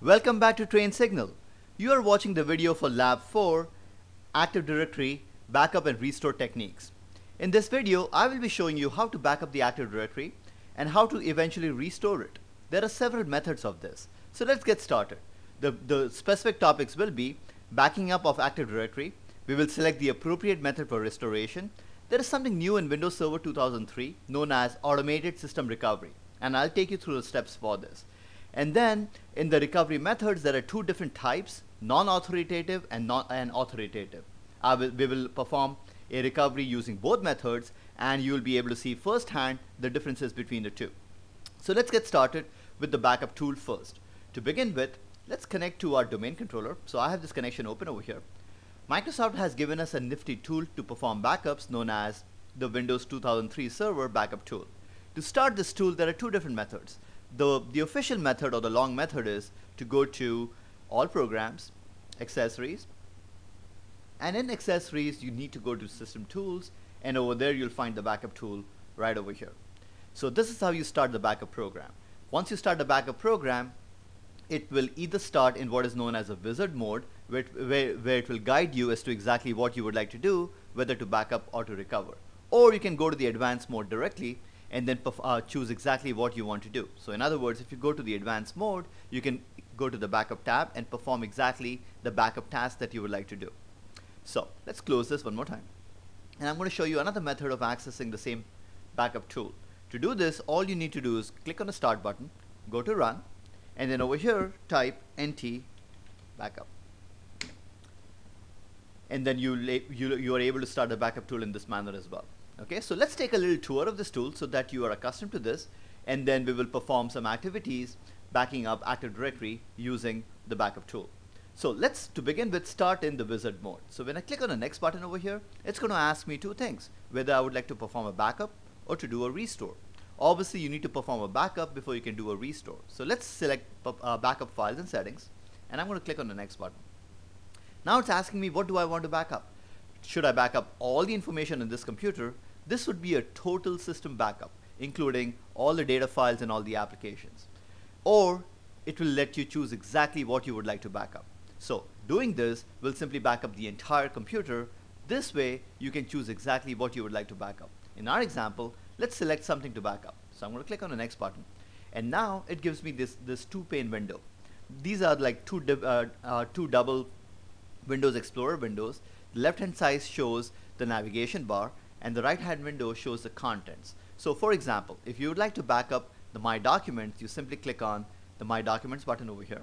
Welcome back to Train Signal. You are watching the video for Lab 4, Active Directory, Backup and Restore Techniques. In this video, I will be showing you how to back up the Active Directory and how to eventually restore it. There are several methods of this. So let's get started. The specific topics will be backing up of Active Directory. We will select the appropriate method for restoration. There is something new in Windows Server 2003 known as Automated System Recovery, and I'll take you through the steps for this. And then in the recovery methods, there are two different types, non-authoritative and authoritative. We will perform a recovery using both methods, and you will be able to see firsthand the differences between the two. So let's get started with the backup tool first. To begin with, let's connect to our domain controller. So I have this connection open over here. Microsoft has given us a nifty tool to perform backups known as the Windows 2003 Server Backup Tool. To start this tool, there are two different methods. The official method or the long method is to go to All Programs, Accessories, and in Accessories you need to go to System Tools, and over there you'll find the backup tool right over here. So this is how you start the backup program. Once you start the backup program, it will either start in what is known as a wizard mode, where it will guide you as to exactly what you would like to do, whether to backup or to recover. Or you can go to the advanced mode directly and then choose exactly what you want to do. So in other words, if you go to the advanced mode, you can go to the backup tab and perform exactly the backup task that you would like to do. So let's close this one more time. And I'm going to show you another method of accessing the same backup tool. To do this, all you need to do is click on the start button, go to run, and then over here type NT backup. And then you are able to start the backup tool in this manner as well. Okay, so let's take a little tour of this tool so that you are accustomed to this, and then we will perform some activities backing up Active Directory using the backup tool. So let's, to begin with, start in the wizard mode. So when I click on the next button over here, it's going to ask me two things: whether I would like to perform a backup or to do a restore. Obviously you need to perform a backup before you can do a restore. So let's select backup files and settings, and I'm going to click on the next button. Now it's asking me, what do I want to back up? Should I back up all the information in this computer? This would be a total system backup, including all the data files and all the applications. Or it will let you choose exactly what you would like to back up. So doing this will simply back up the entire computer. This way you can choose exactly what you would like to back up. In our example, let's select something to back up. So I'm going to click on the next button, and now it gives me this two-pane window. These are like two double Windows Explorer windows. The left-hand side shows the navigation bar, and the right-hand window shows the contents. So for example, if you would like to back up the My Documents, you simply click on the My Documents button over here,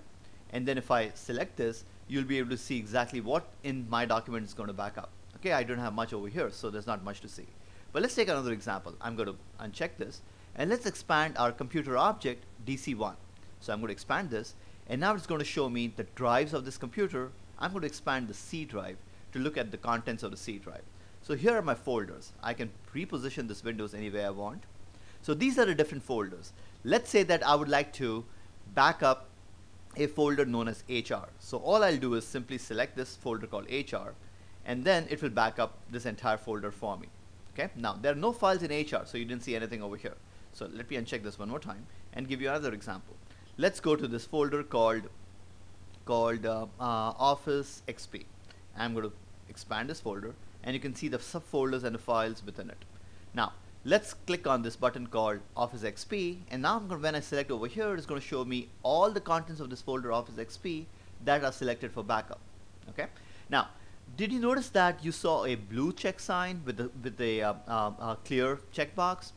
and then if I select this, you'll be able to see exactly what in My Documents is going to back up. Okay, I don't have much over here, so there's not much to see. But let's take another example. I'm going to uncheck this, and let's expand our computer object DC1. So I'm going to expand this, and now it's going to show me the drives of this computer. I'm going to expand the C drive to look at the contents of the C drive. So here are my folders. I can reposition this Windows any way I want. So these are the different folders. Let's say that I would like to back up a folder known as HR. So all I'll do is simply select this folder called HR, and then it will back up this entire folder for me. Okay. Now there are no files in HR, so you didn't see anything over here. So let me uncheck this one more time and give you another example. Let's go to this folder called Office XP. I'm going to expand this folder, and you can see the subfolders and the files within it. Now let's click on this button called Office XP, and now when I select over here, it's going to show me all the contents of this folder Office XP that are selected for backup. Okay. Now, did you notice that you saw a blue check sign with a clear checkbox?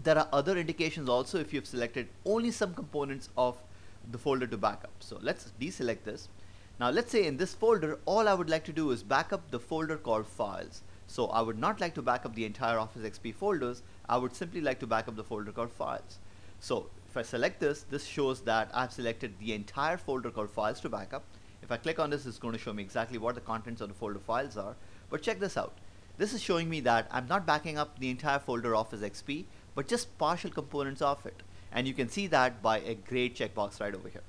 There are other indications also if you've selected only some components of the folder to backup. So let's deselect this. Now let's say in this folder, all I would like to do is back up the folder called Files. So I would not like to back up the entire Office XP folders. I would simply like to back up the folder called Files. So if I select this, this shows that I've selected the entire folder called Files to backup. If I click on this, it's going to show me exactly what the contents of the folder files are. But check this out. This is showing me that I'm not backing up the entire folder Office XP, but just partial components of it. And you can see that by a gray checkbox right over here.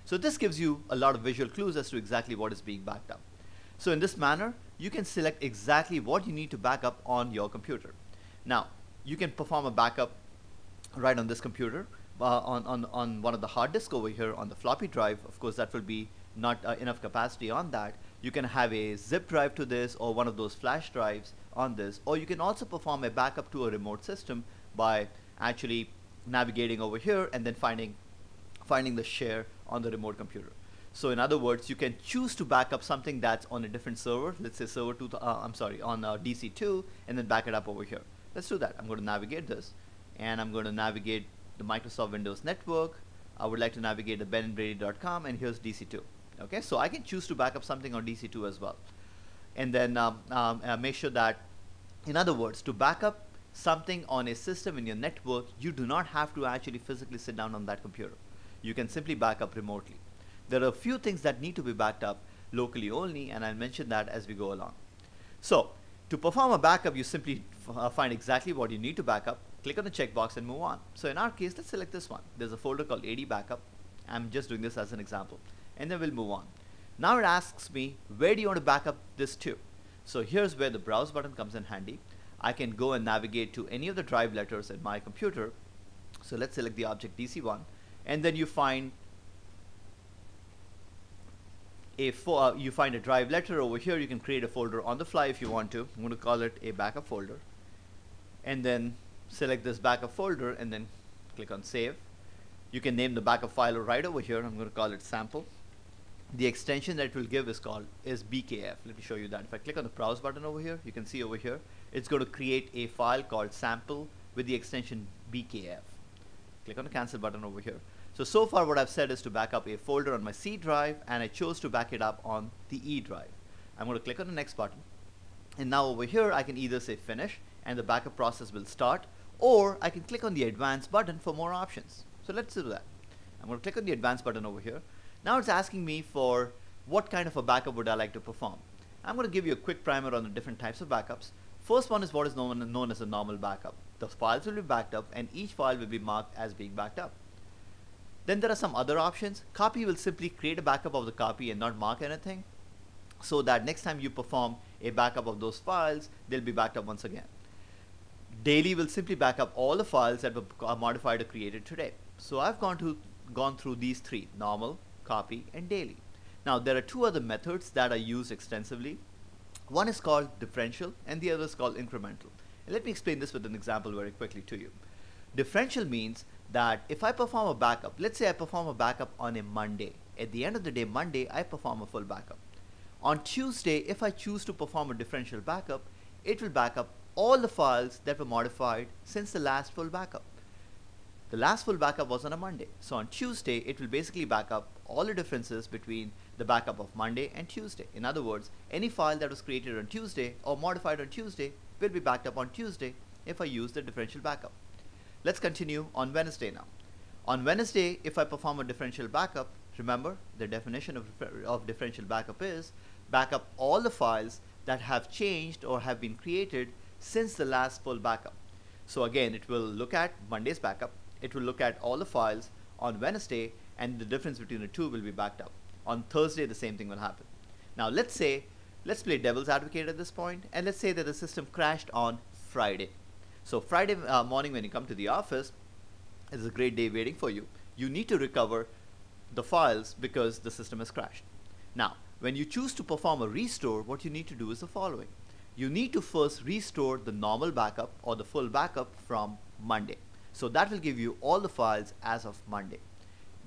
So this gives you a lot of visual clues as to exactly what is being backed up. So in this manner, you can select exactly what you need to back up on your computer. Now, you can perform a backup right on this computer, on one of the hard disk over here on the floppy drive. Of course, that will be not enough capacity on that. You can have a zip drive to this or one of those flash drives on this, or you can also perform a backup to a remote system by actually navigating over here and then finding the share on the remote computer. So in other words, you can choose to back up something that's on a different server, let's say server 2, on DC2, and then back it up over here. Let's do that. I'm going to navigate this, and I'm going to navigate the Microsoft Windows network. I would like to navigate the benandbrady.com, and here's DC2. Okay, so I can choose to back up something on DC2 as well. And then make sure that, in other words, to back up something on a system in your network, you do not have to actually physically sit down on that computer. You can simply back up remotely. There are a few things that need to be backed up locally only, and I'll mention that as we go along. So to perform a backup, you simply find exactly what you need to back up, click on the checkbox and move on. So in our case, let's select this one. There's a folder called AD backup. I'm just doing this as an example, and then we'll move on. Now it asks me, where do you want to back up this to? So here's where the browse button comes in handy. I can go and navigate to any of the drive letters in my computer. So let's select the object DC1, and then you find a drive letter over here. You can create a folder on the fly if you want to. I'm going to call it a backup folder, and then select this backup folder and then click on save. You can name the backup file right over here. I'm going to call it sample. The extension that it will give is BKF. Let me show you that. If I click on the browse button over here, you can see over here it's going to create a file called sample with the extension BKF. Click on the cancel button over here. So far what I've said is to back up a folder on my C drive, and I chose to back it up on the E drive. I'm going to click on the next button, and now over here I can either say finish and the backup process will start, or I can click on the advanced button for more options. So let's do that. I'm going to click on the advanced button over here. Now it's asking me for what kind of a backup would I like to perform. I'm going to give you a quick primer on the different types of backups. First one is what is known as a normal backup. The files will be backed up, and each file will be marked as being backed up. Then there are some other options. Copy will simply create a backup of the copy and not mark anything, so that next time you perform a backup of those files, they'll be backed up once again. Daily will simply back up all the files that were modified or created today. So I've gone through these three: normal, copy, and daily. Now there are two other methods that are used extensively. One is called differential and the other is called incremental. And let me explain this with an example very quickly to you. Differential means that if I perform a backup, let's say I perform a backup on a Monday. At the end of the day, Monday, I perform a full backup. On Tuesday, if I choose to perform a differential backup, it will back up all the files that were modified since the last full backup. The last full backup was on a Monday. So on Tuesday, it will basically back up all the differences between the backup of Monday and Tuesday. In other words, any file that was created on Tuesday or modified on Tuesday will be backed up on Tuesday if I use the differential backup. Let's continue on Wednesday now. On Wednesday, if I perform a differential backup, remember the definition of differential backup is back up all the files that have changed or have been created since the last full backup. So again, it will look at Monday's backup, it will look at all the files on Wednesday, and the difference between the two will be backed up. On Thursday, the same thing will happen. Now let's play devil's advocate at this point, and let's say that the system crashed on Friday. So Friday morning when you come to the office, it's a great day waiting for you. You need to recover the files because the system has crashed. Now, when you choose to perform a restore, what you need to do is the following. You need to first restore the normal backup or the full backup from Monday. So that will give you all the files as of Monday.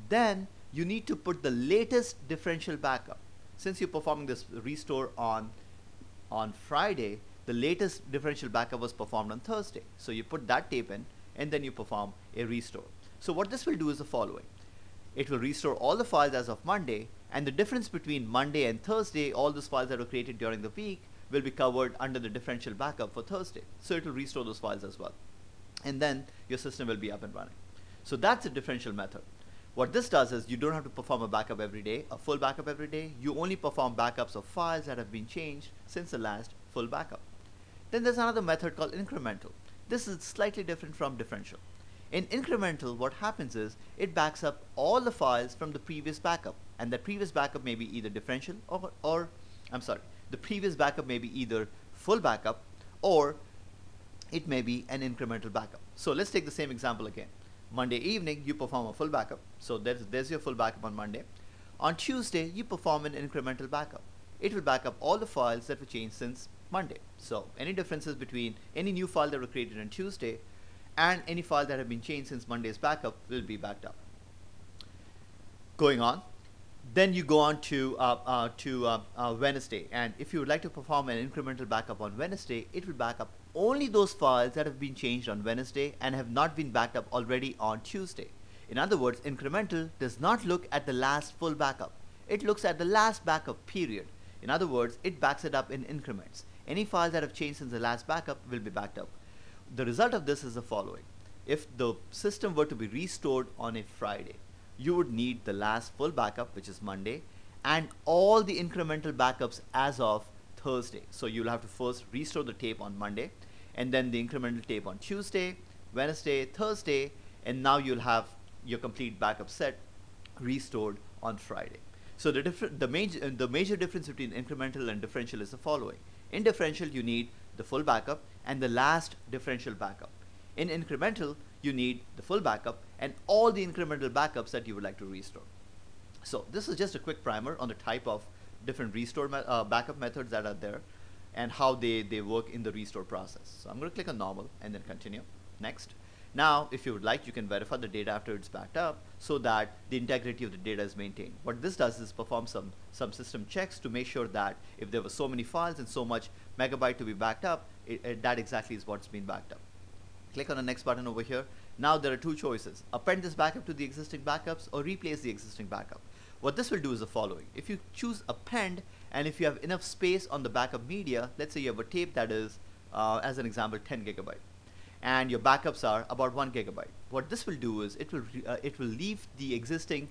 Then you need to put the latest differential backup. Since you're performing this restore on Friday, the latest differential backup was performed on Thursday. So you put that tape in and then you perform a restore. So what this will do is the following. It will restore all the files as of Monday, and the difference between Monday and Thursday, all those files that were created during the week, will be covered under the differential backup for Thursday. So it will restore those files as well. And then your system will be up and running. So that's a differential method. What this does is you don't have to perform a backup every day, a full backup every day. You only perform backups of files that have been changed since the last full backup. Then there's another method called incremental. This is slightly different from differential. In incremental, what happens is it backs up all the files from the previous backup, and that previous backup may be either differential the previous backup may be either full backup or it may be an incremental backup. So let's take the same example again. Monday evening, you perform a full backup. So there's your full backup on Monday. On Tuesday, you perform an incremental backup. It will back up all the files that were changed since Monday. So any differences between any new file that were created on Tuesday and any file that have been changed since Monday's backup will be backed up. Going on, then you go on to Wednesday, and if you would like to perform an incremental backup on Wednesday, it will back up only those files that have been changed on Wednesday and have not been backed up already on Tuesday. In other words, incremental does not look at the last full backup. It looks at the last backup period. In other words, it backs it up in increments. Any files that have changed since the last backup will be backed up. The result of this is the following. If the system were to be restored on a Friday, you would need the last full backup, which is Monday, and all the incremental backups as of Thursday. So you'll have to first restore the tape on Monday, and then the incremental tape on Tuesday, Wednesday, Thursday, and now you'll have your complete backup set restored on Friday. So the major difference between incremental and differential is the following. In differential, you need the full backup and the last differential backup. In incremental, you need the full backup and all the incremental backups that you would like to restore. So this is just a quick primer on the type of different restore backup methods that are there and how they work in the restore process. So I'm going to click on normal and then continue. Next. Now, if you would like, you can verify the data after it's backed up so that the integrity of the data is maintained. What this does is perform some system checks to make sure that if there were so many files and so much megabyte to be backed up, that exactly is what's been backed up. Click on the next button over here. Now there are two choices. Append this backup to the existing backups or replace the existing backup. What this will do is the following. If you choose append, and if you have enough space on the backup media, let's say you have a tape that is, as an example, 10 gigabyte. And your backups are about 1 gigabyte. What this will do is it will leave the existing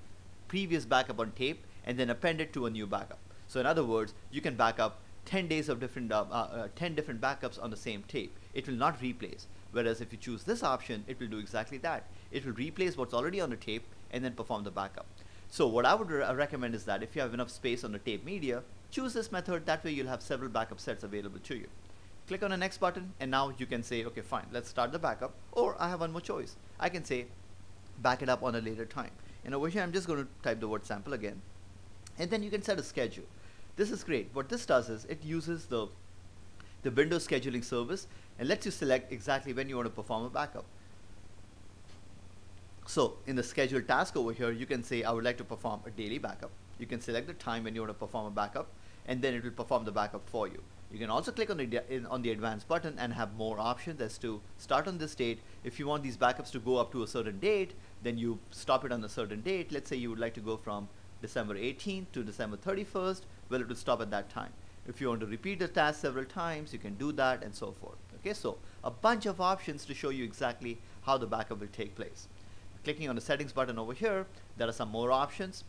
previous backup on tape and then append it to a new backup. So in other words, you can back up 10 days of 10 different backups on the same tape. It will not replace. Whereas if you choose this option, it will do exactly that. It will replace what's already on the tape and then perform the backup. So what I would recommend is that if you have enough space on the tape media, choose this method. That way you'll have several backup sets available to you. Click on the next button, and now you can say, okay, fine, let's start the backup. Or I have one more choice. I can say back it up on a later time. And over here, I'm just going to type the word sample again. And then you can set a schedule. This is great. What this does is it uses the Windows scheduling service and lets you select exactly when you want to perform a backup. So in the schedule task over here, you can say, I would like to perform a daily backup. You can select the time when you want to perform a backup, and then it will perform the backup for you. You can also click on the advanced button and have more options as to start on this date. If you want these backups to go up to a certain date, then you stop it on a certain date. Let's say you would like to go from December 18th to December 31st. Well, it will stop at that time. If you want to repeat the task several times, you can do that and so forth. Okay, so a bunch of options to show you exactly how the backup will take place. Clicking on the settings button over here, there are some more options.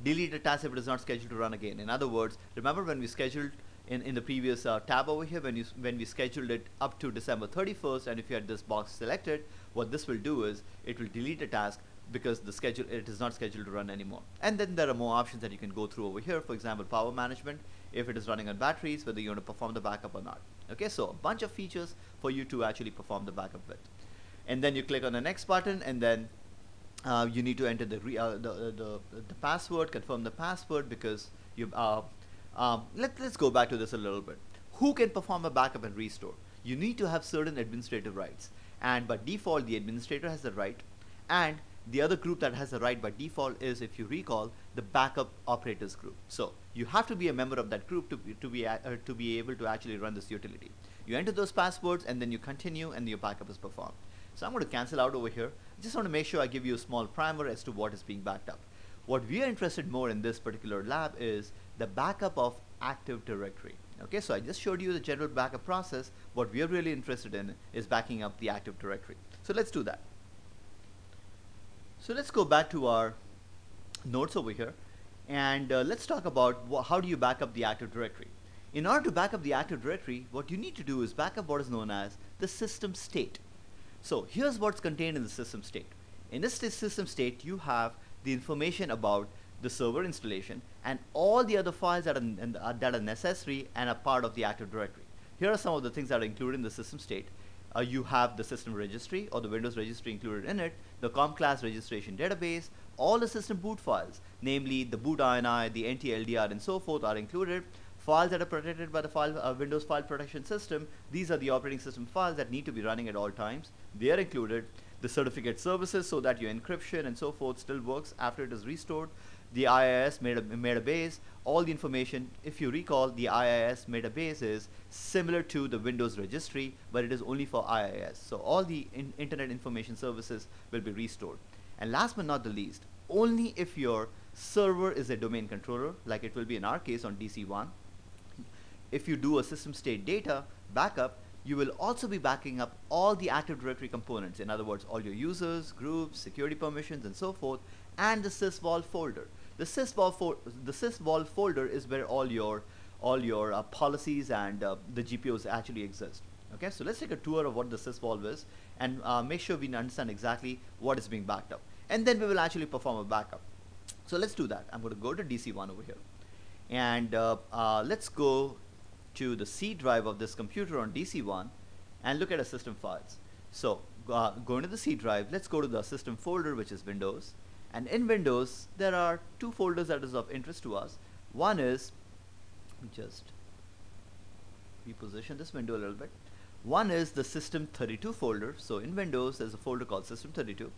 Delete a task if it is not scheduled to run again. In other words, remember when we scheduled in the previous tab over here, when we scheduled it up to December 31st, and if you had this box selected, what this will do is it will delete a task because it is not scheduled to run anymore. And then there are more options that you can go through over here. For example, power management, if it is running on batteries, whether you want to perform the backup or not. Okay, so a bunch of features for you to actually perform the backup with. And then you click on the next button, and then you need to enter the password, confirm the password, because you let's go back to this a little bit. Who can perform a backup and restore? You need to have certain administrative rights, and by default the administrator has the right, and the other group that has the right by default is, if you recall, the backup operators group. So you have to be a member of that group to be able to actually run this utility. You enter those passwords and then you continue, and your backup is performed. So I'm going to cancel out over here. I just want to make sure I give you a small primer as to what is being backed up. What we are interested more in this particular lab is the backup of Active Directory. Okay, so I just showed you the general backup process. What we are really interested in is backing up the Active Directory. So let's do that. So let's go back to our notes over here, and let's talk about how do you back up the Active Directory. In order to back up the Active Directory, what you need to do is back up what is known as the system state. So here's what's contained in the system state. In this system state, you have the information about the server installation and all the other files that are necessary and are part of the Active Directory. Here are some of the things that are included in the system state. you have the system registry or the Windows registry included in it, the COM class registration database, all the system boot files, namely the boot INI, the NTLDR, and so forth are included. Files that are protected by the Windows File Protection System, these are the operating system files that need to be running at all times. They are included. The certificate services, so that your encryption and so forth still works after it is restored. The IIS database, all the information. If you recall, the IIS database is similar to the Windows registry, but it is only for IIS. So all the internet information services will be restored. And last but not the least, only if your server is a domain controller, like it will be in our case on DC1, if you do a system state data backup, you will also be backing up all the Active Directory components. In other words, all your users, groups, security permissions, and so forth, and the Sysvol folder. The Sysvol folder is where all your policies and the GPOs actually exist. Okay, so let's take a tour of what the Sysvol is and make sure we understand exactly what is being backed up. And then we will actually perform a backup. So let's do that. I'm going to go to DC1 over here. And let's go to the C drive of this computer on DC1 and look at our system files. So going to the C drive, let's go to the system folder, which is Windows. And in Windows, there are two folders that is of interest to us. One is, just reposition this window a little bit. One is the System32 folder. So in Windows, there's a folder called System32.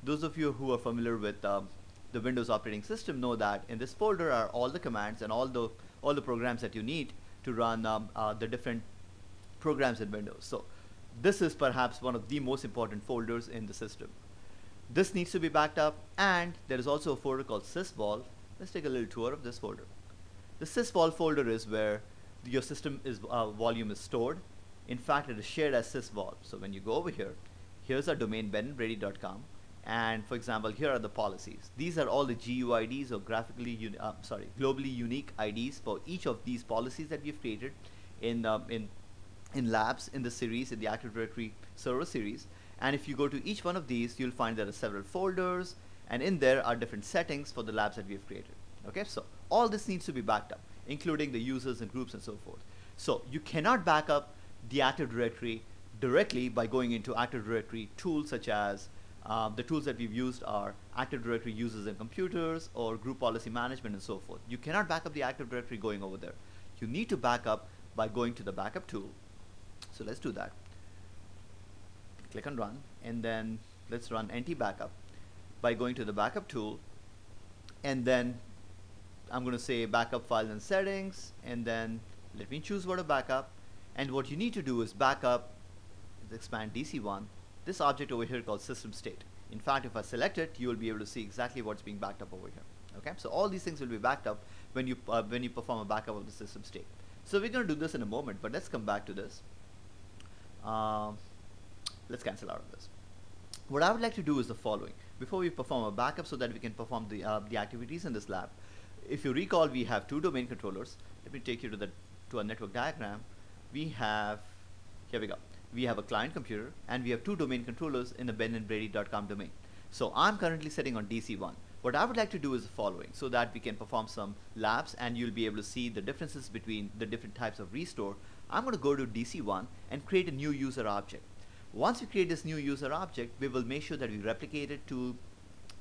Those of you who are familiar with the Windows operating system know that in this folder are all the commands and all the programs that you need to run the different programs in Windows. So this is perhaps one of the most important folders in the system. This needs to be backed up, and there is also a folder called Sysvol. Let's take a little tour of this folder. The Sysvol folder is where your system volume is stored. In fact, it is shared as Sysvol. So when you go over here, here's our domain benandbrady.com, and for example, here are the policies. These are all the GUIDs or globally unique IDs for each of these policies that we've created in labs in the series, in the Active Directory server series. And if you go to each one of these, you'll find there are several folders, and in there are different settings for the labs that we've created. Okay, so all this needs to be backed up, including the users and groups and so forth. So you cannot back up the Active Directory directly by going into Active Directory tools, such as the tools that we've used are Active Directory users and computers or group policy management and so forth. You cannot back up the Active Directory going over there. You need to back up by going to the backup tool. So let's do that. Click on run, and then let's run NT backup by going to the backup tool, and then I'm going to say backup files and settings, and then let me choose what to backup. And what you need to do is backup, expand DC1, this object over here called system state. In fact, if I select it, you will be able to see exactly what's being backed up over here. Okay, so all these things will be backed up when you perform a backup of the system state. So we're going to do this in a moment, but let's come back to this. Let's cancel out of this. What I would like to do is the following. Before we perform a backup so that we can perform the activities in this lab, if you recall, we have two domain controllers. Let me take you to a network diagram. We have, here we go. We have a client computer, and we have two domain controllers in the benandbrady.com domain. So I'm currently sitting on DC1. What I would like to do is the following, so that we can perform some labs and you'll be able to see the differences between the different types of restore. I'm going to go to DC1 and create a new user object. Once we create this new user object, we will make sure that we replicate it to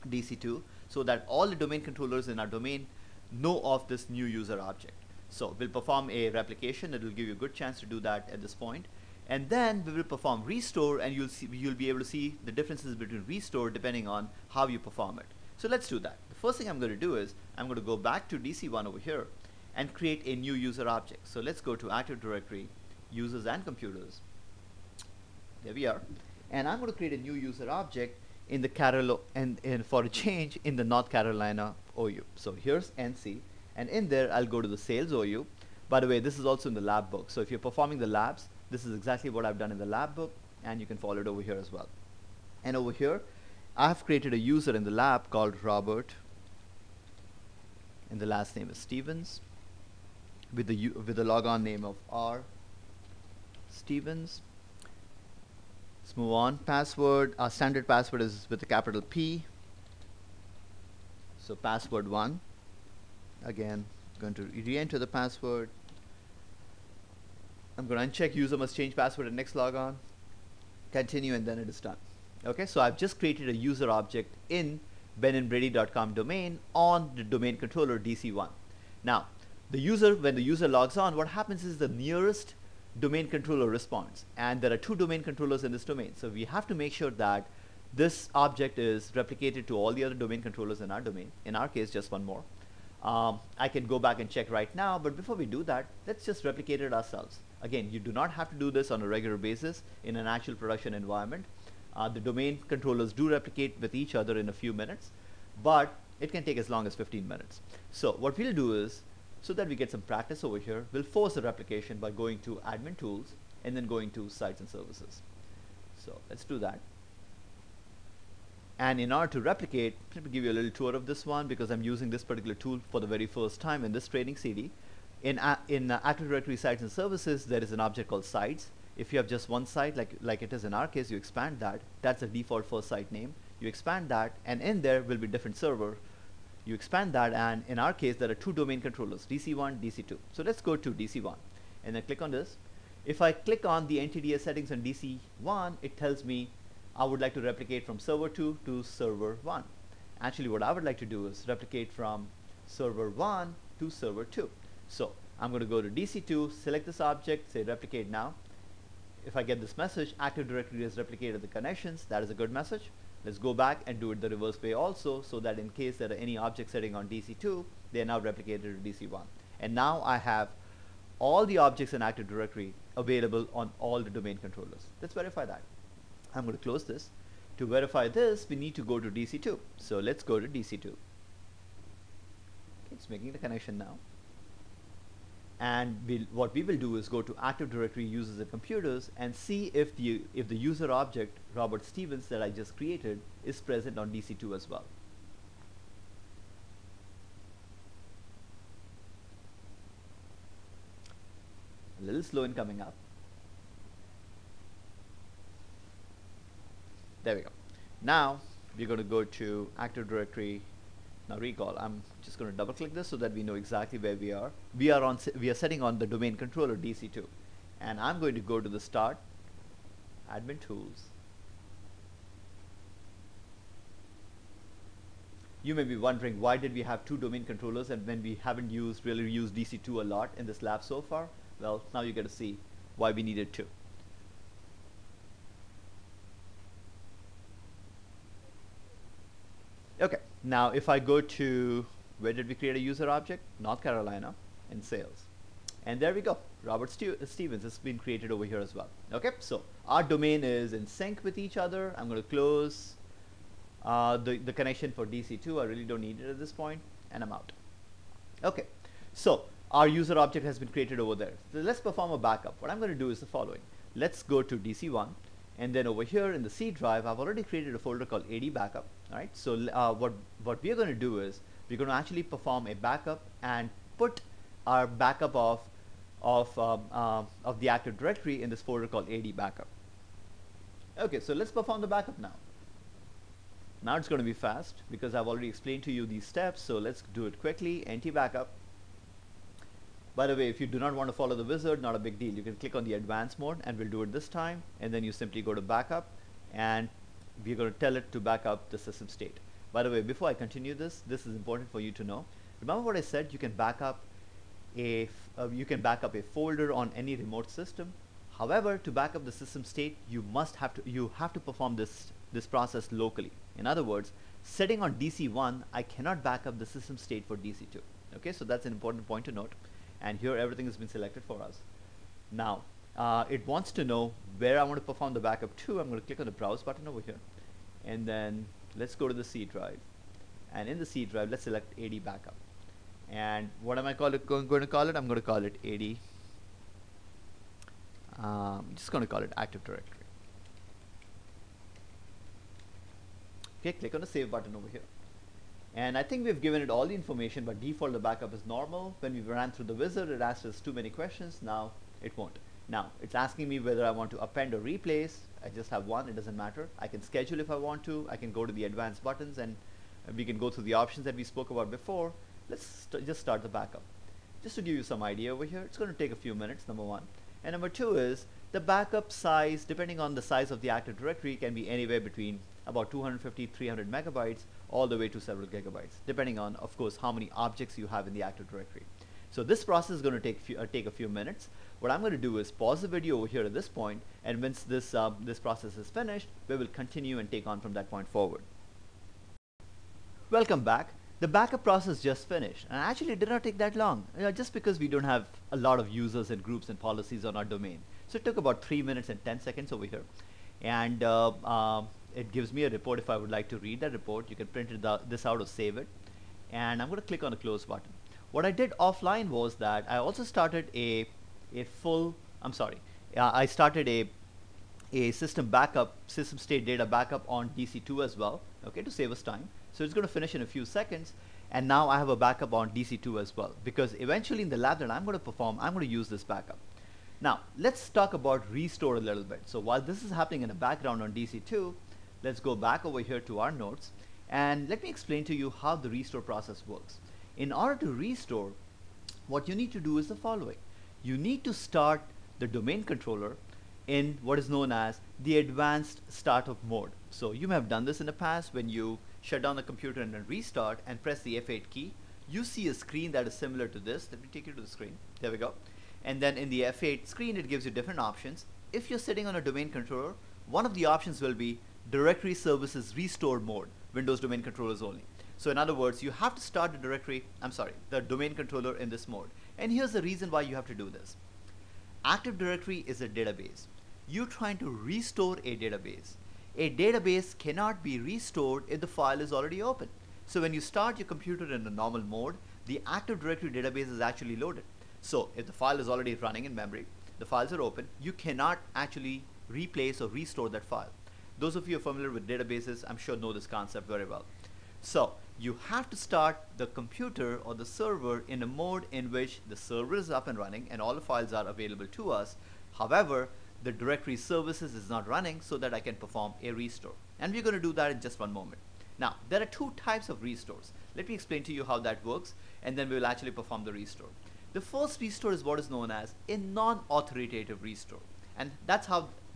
DC2 so that all the domain controllers in our domain know of this new user object. So we'll perform a replication. It will give you a good chance to do that at this point. And then we will perform restore, and you'll be able to see the differences between restore depending on how you perform it. So let's do that. The first thing I'm going to do is I'm going to go back to DC1 over here and create a new user object. So let's go to Active Directory, users and computers. There we are. And I'm going to create a new user object in the and for a change in the North Carolina OU. So here's NC, and in there I'll go to the sales OU. By the way, this is also in the lab book. So if you're performing the labs, this is exactly what I've done in the lab book, and you can follow it over here as well. And over here, I've created a user in the lab called Robert, and the last name is Stevens, with the logon name of R. Stevens. Let's move on. Password, our standard password is with a capital P. So password 1. Again, going to re-enter the password. I'm going to uncheck user must change password at next logon. continue, and then it is done. Okay, so I've just created a user object in benandbrady.com domain on the domain controller DC1. Now, when the user logs on, what happens is the nearest domain controller responds, and there are two domain controllers in this domain. So we have to make sure that this object is replicated to all the other domain controllers in our domain. In our case, just one more. I can go back and check right now, but before we do that, let's just replicate it ourselves. Again, you do not have to do this on a regular basis in an actual production environment. The domain controllers do replicate with each other in a few minutes, but it can take as long as 15 minutes. So what we'll do is, so that we get some practice over here, we'll force the replication by going to admin tools and then going to sites and services. So let's do that. And in order to replicate, let me give you a little tour of this one, because I'm using this particular tool for the very first time in this training CD. In Active Directory sites and services, there is an object called sites. If you have just one site, like it is in our case, you expand that. That's the default first site name. You expand that, and in there will be different server. You expand that, and in our case, there are two domain controllers, DC1, DC2. So let's go to DC1, and then click on this. If I click on the NTDS settings on DC1, it tells me I would like to replicate from server 2 to server 1. Actually, what I would like to do is replicate from server 1 to server 2. So I'm going to go to DC2, select this object, say replicate now. If I get this message, Active Directory has replicated the connections. That is a good message. Let's go back and do it the reverse way also, so that in case there are any objects sitting on DC2, they are now replicated to DC1. And now I have all the objects in Active Directory available on all the domain controllers. Let's verify that. I'm going to close this. To verify this, we need to go to DC2. So let's go to DC2. Okay, it's making the connection now. And what we will do is go to Active Directory users and computers and see if the user object Robert Stevens that I just created is present on DC2 as well. A little slow in coming up. There we go. Now we're going to go to Active Directory. Now recall, I'm just going to double click this so that we know exactly where we are. We are setting on the domain controller DC2, and I'm going to go to the start, admin tools. You may be wondering, why did we have two domain controllers and when we haven't really used DC2 a lot in this lab so far? Well, now you get to see why we needed two. Okay, now if I go to, where did we create a user object? North Carolina, in sales. And there we go. Robert Stevens has been created over here as well. Okay, so our domain is in sync with each other. I'm going to close the connection for DC2. I really don't need it at this point, and I'm out. Okay, so our user object has been created over there. So let's perform a backup. What I'm going to do is the following. Let's go to DC1. And then over here in the C drive, I've already created a folder called AD backup. All right. So what we are going to do is we're going to actually perform a backup and put our backup of the Active Directory in this folder called AD backup. Okay. So let's perform the backup now. Now it's going to be fast because I've already explained to you these steps. So let's do it quickly. NT backup. By the way, if you do not want to follow the wizard, not a big deal. You can click on the advanced mode, and we'll do it this time. And then you simply go to backup, and we're going to tell it to back up the system state. By the way, before I continue this is important for you to know. Remember what I said? You can back up a folder on any remote system. However, to back up the system state, you have to perform this process locally. In other words, setting on DC1, I cannot back up the system state for DC2. Okay, so that's an important point to note. And here everything has been selected for us. Now it wants to know where I want to perform the backup to. I'm going to click on the browse button over here, and then let's go to the C drive, and in the C drive let's select AD backup. And what am I going to call it? I'm going to call it AD. I'm just going to call it Active Directory. Okay, click on the save button over here. And I think we've given it all the information. By default, the backup is normal. When we ran through the wizard, it asked us too many questions. Now it won't. Now it's asking me whether I want to append or replace. I just have one. It doesn't matter. I can schedule if I want to. I can go to the advanced buttons, and we can go through the options that we spoke about before. Let's just start the backup. Just to give you some idea over here, it's going to take a few minutes, number one. And number two is, The backup size, depending on the size of the Active Directory, can be anywhere between about 250, 300 megabytes, all the way to several gigabytes, depending on, of course, how many objects you have in the Active Directory. So this process is going to take a few minutes. What I'm going to do is pause the video over here at this point, and once this process is finished, we will continue and take on from that point forward. Welcome back. The backup process just finished, and actually it did not take that long, just because we don't have a lot of users and groups and policies on our domain. So it took about 3 minutes and 10 seconds over here, and it gives me a report. If I would like to read that report, you can print this out or save it, and I'm going to click on the close button. What I did offline was that I also started I started a system state data backup on DC2 as well, okay, to save us time. So it's going to finish in a few seconds, and now I have a backup on DC2 as well, because eventually in the lab that I'm going to perform, I'm going to use this backup. Now let's talk about restore a little bit. So while this is happening in the background on DC2, let's go back over here to our notes, and let me explain to you how the restore process works. In order to restore, what you need to do is the following. You need to start the domain controller in what is known as the advanced startup mode. So you may have done this in the past. When you shut down the computer and then restart and press the F8 key, you see a screen that is similar to this. Let me take you to the screen. There we go. And then in the F8 screen, it gives you different options. If you're sitting on a domain controller, one of the options will be Directory Services Restore mode, Windows domain controllers only. So in other words, you have to start the domain controller in this mode. And here's the reason why you have to do this. Active Directory is a database. You're trying to restore a database. A database cannot be restored if the file is already open. So when you start your computer in the normal mode, the Active Directory database is actually loaded. So if the file is already running in memory, the files are open, you cannot actually replace or restore that file. Those of you who are familiar with databases, I'm sure know this concept very well. So you have to start the computer or the server in a mode in which the server is up and running and all the files are available to us. However, the directory services is not running, so that I can perform a restore. And we're going to do that in just one moment. Now, there are two types of restores. Let me explain to you how that works, and then we will actually perform the restore. The first restore is what is known as a non-authoritative restore. And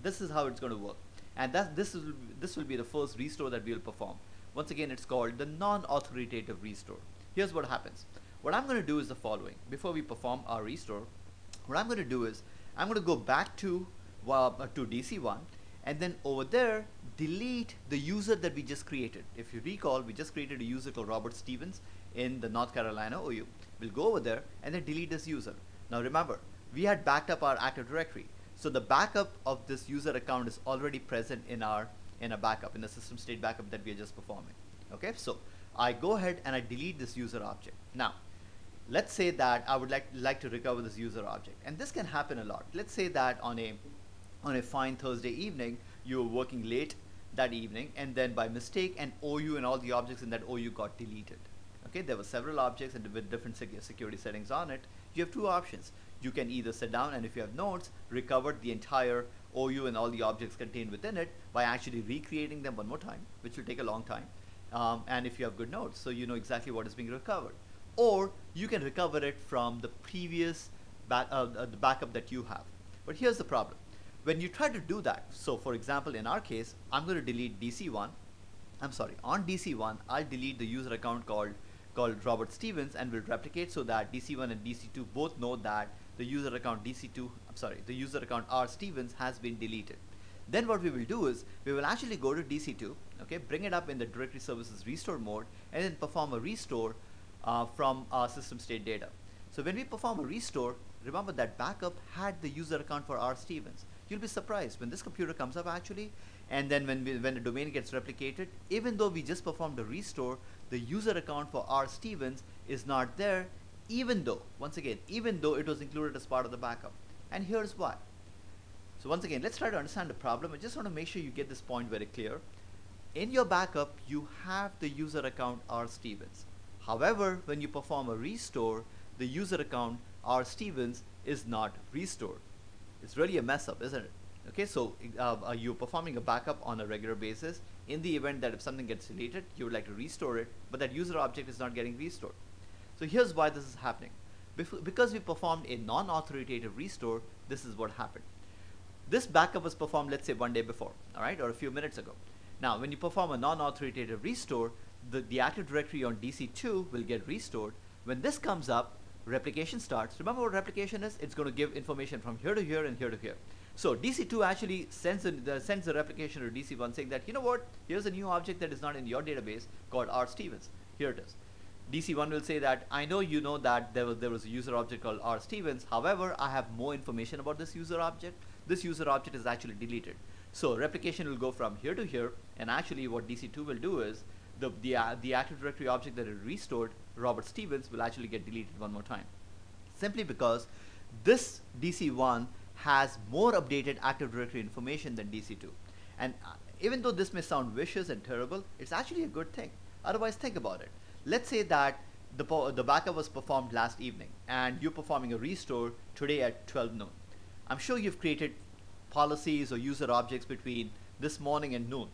this is how it's going to work. And this will be the first restore that we will perform. Once again, it's called the non-authoritative restore. Here's what happens. What I'm going to do is the following. Before we perform our restore, what I'm going to do is I'm going to go back to DC1, and then over there delete the user that we just created. If you recall, we just created a user called Robert Stevens in the North Carolina OU. We'll go over there and then delete this user. Now remember, we had backed up our Active Directory, so the backup of this user account is already present in a backup, in the system state backup that we are just performing. Okay, so I go ahead and I delete this user object. Now let's say that I would like to recover this user object, and this can happen a lot. Let's say that on a fine Thursday evening, you were working late that evening, and then by mistake an OU and all the objects in that OU got deleted. Okay, there were several objects and with different security settings on it. You have two options. You can either sit down and, if you have nodes, recover the entire OU and all the objects contained within it by actually recreating them one more time, which will take a long time, and if you have good nodes, so you know exactly what is being recovered. Or you can recover it from the previous the backup that you have. But here's the problem. When you try to do that, so for example, in our case, I'm going to delete DC1. On DC1, I'll delete the user account called Robert Stevens, and will replicate so that DC1 and DC2 both know that the user account the user account R Stevens has been deleted. Then what we will do is we will actually go to DC2, okay, bring it up in the directory services restore mode, and then perform a restore from our system state data. So when we perform a restore, remember that backup had the user account for R Stevens. You'll be surprised when this computer comes up actually, and then when the domain gets replicated, even though we just performed a restore, the user account for R Stevens is not there, even though it was included as part of the backup. And here's why. So once again, let's try to understand the problem. I just want to make sure you get this point very clear. In your backup, you have the user account R Stevens. However, when you perform a restore, the user account R Stevens is not restored. It's really a mess up, isn't it? Okay, so you're performing a backup on a regular basis. In the event that if something gets deleted, you would like to restore it, but that user object is not getting restored. So here's why this is happening. Because we performed a non-authoritative restore, this is what happened. This backup was performed, let's say, 1 day before, all right, or a few minutes ago. Now, when you perform a non-authoritative restore, the active directory on DC2 will get restored. When this comes up, replication starts. Remember what replication is? It's going to give information from here to here and here to here. So DC2 actually sends the replication to DC1 saying that, you know what, here's a new object that is not in your database called R. Stevens. Here it is. DC1 will say that, I know you know that there was a user object called R. Stevens. However, I have more information about this user object. This user object is actually deleted. So replication will go from here to here, and actually what DC2 will do is the active directory object that it restored, Robert Stevens, will actually get deleted one more time. Simply because this DC1 has more updated active directory information than DC2. And even though this may sound vicious and terrible, it's actually a good thing. Otherwise, think about it. Let's say that the backup was performed last evening and you're performing a restore today at 12 noon. I'm sure you've created policies or user objects between this morning and noon.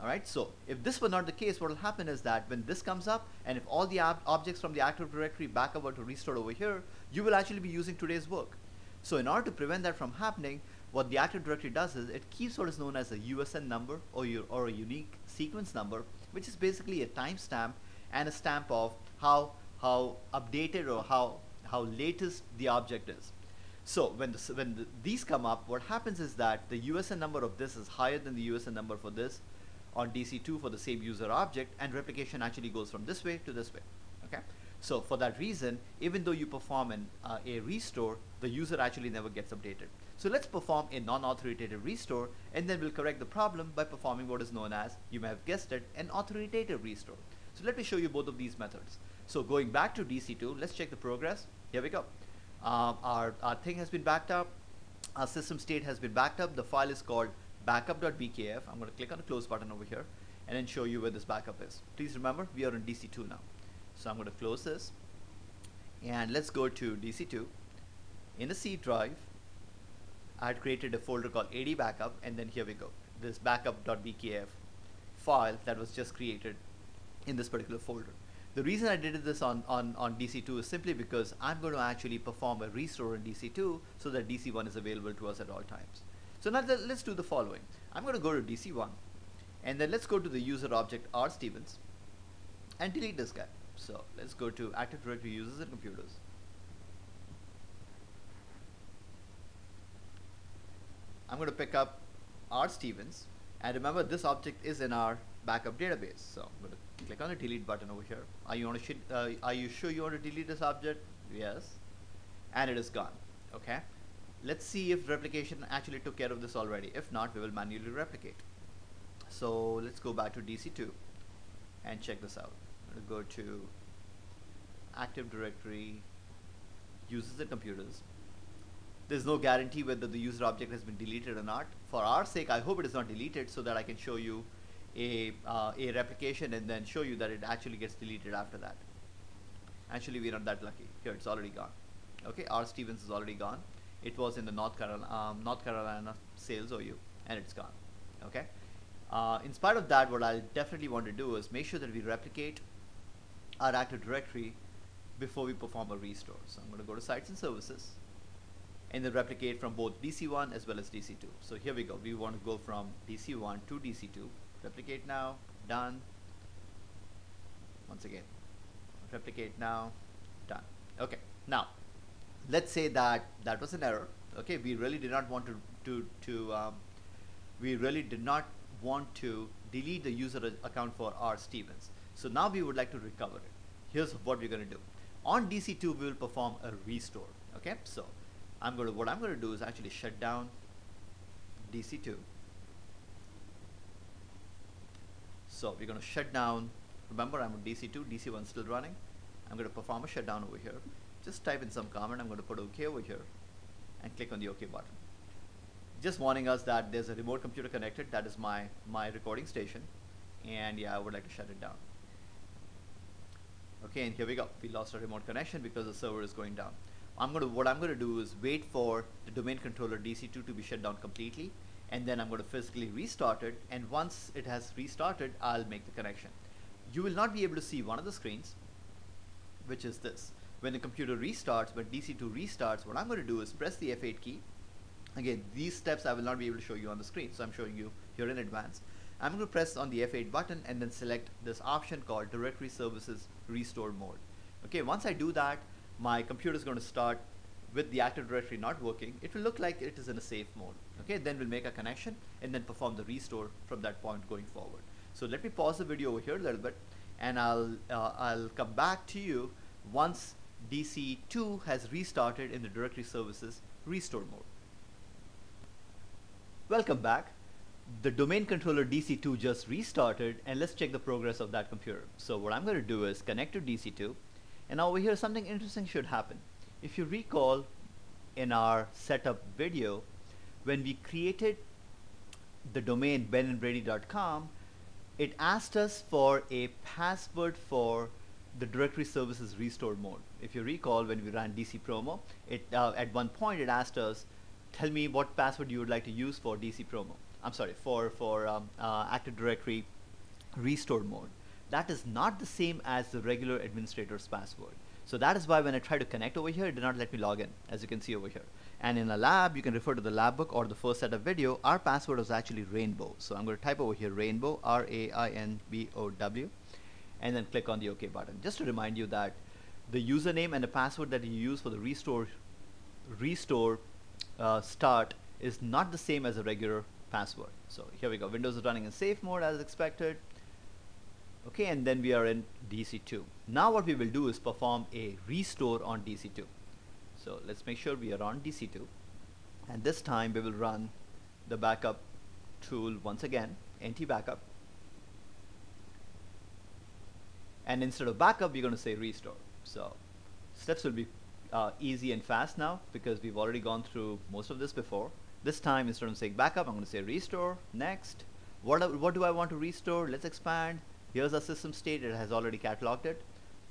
Alright, so if this were not the case, what will happen is that when this comes up, and if all the objects from the active directory backup were to restore over here, you will actually be using today's work. So in order to prevent that from happening, what the active directory does is it keeps what is known as a USN number or a unique sequence number, which is basically a timestamp and a stamp of how updated or how latest the object is. So when these come up, what happens is that the USN number of this is higher than the USN number for this on DC2 for the same user object, and replication actually goes from this way to this way. Okay. So for that reason, even though you perform a restore, the user actually never gets updated. So let's perform a non-authoritative restore, and then we'll correct the problem by performing what is known as, you may have guessed it, an authoritative restore. So let me show you both of these methods. So going back to DC2, let's check the progress. Here we go. Our thing has been backed up. Our system state has been backed up. The file is called backup.bkf. I'm going to click on the close button over here and then show you where this backup is. Please remember, we are in DC2 now. So I'm going to close this and let's go to DC2. In the C drive, I had created a folder called AD backup, and then here we go. This backup.bkf file that was just created in this particular folder. The reason I did this on DC2 is simply because I'm going to actually perform a restore in DC2 so that DC1 is available to us at all times. So now let's do the following. I'm going to go to DC1 and then let's go to the user object R. Stevens and delete this guy. So let's go to Active Directory Users and Computers. I'm going to pick up R. Stevens, and remember this object is in our backup database. So I'm going to click on the delete button over here. Are you sure you want to delete this object? Yes. And it is gone. Okay. Let's see if replication actually took care of this already. If not, we will manually replicate. So let's go back to DC2 and check this out. I'm going to go to Active Directory Users and Computers. There's no guarantee whether the user object has been deleted or not. For our sake, I hope it is not deleted so that I can show you a replication and then show you that it actually gets deleted after that. Actually, we're not that lucky. Here, it's already gone. Okay, R. Stevens is already gone. It was in the North Carolina sales OU, and it's gone. Okay. In spite of that, what I'll definitely want to do is make sure that we replicate our Active Directory before we perform a restore. So I'm going to go to Sites and Services and then replicate from both DC1 as well as DC2. So here we go. We want to go from DC1 to DC2. Replicate now. Done. Once again. Replicate now. Done. Okay. Now, let's say that that was an error. Okay. We really did not want to delete the user account for R. Stevens. So now we would like to recover it. Here's what we're going to do. On DC2, we will perform a restore. Okay. So what I'm going to do is actually shut down DC2. So we're going to shut down. Remember, I'm on DC2, DC1 still running. I'm going to perform a shutdown over here. Just type in some comment. I'm going to put OK over here and click on the OK button. Just warning us that there's a remote computer connected. That is my recording station, and yeah, I would like to shut it down. Okay, and here we go. We lost our remote connection because the server is going down. What I'm going to do is wait for the domain controller DC2 to be shut down completely, and then I'm going to physically restart it, and once it has restarted, I'll make the connection. You will not be able to see one of the screens, which is this. When the computer restarts, when DC2 restarts, what I'm going to do is press the F8 key, Again, these steps I will not be able to show you on the screen, so I'm showing you here in advance. I'm going to press on the F8 button and then select this option called Directory Services Restore Mode. Okay, once I do that, my computer is going to start with the Active Directory not working. It will look like it is in a safe mode. Okay, then we'll make a connection and then perform the restore from that point going forward. So let me pause the video over here a little bit, and I'll come back to you once DC2 has restarted in the Directory Services Restore mode. Welcome back. The domain controller DC2 just restarted, and let's check the progress of that computer. So what I'm going to do is connect to DC2, and over here something interesting should happen. If you recall in our setup video, when we created the domain benandbrady.com, it asked us for a password for the Directory Services Restore mode. If you recall, when we ran DC promo, at one point it asked us, tell me what password you would like to use for DC promo. I'm sorry, for Active Directory Restore mode. That is not the same as the regular administrator's password. So that is why when I try to connect over here, it did not let me log in, as you can see over here. And in a lab, you can refer to the lab book or the first setup video. Our password was actually Rainbow. So I'm going to type over here Rainbow, R-A-I-N-B-O-W, and then click on the OK button. Just to remind you that the username and the password that you use for the restore start is not the same as a regular password. So here we go. Windows is running in safe mode as expected. Okay, and then we are in DC2. Now what we will do is perform a restore on DC2. So let's make sure we are on DC2, and this time we will run the backup tool once again, NT backup, and instead of backup we're going to say restore. So steps will be easy and fast now because we've already gone through most of this before. This time instead of saying backup, I'm going to say restore. Next, what do I want to restore? Let's expand. Here's our system state. It has already cataloged it.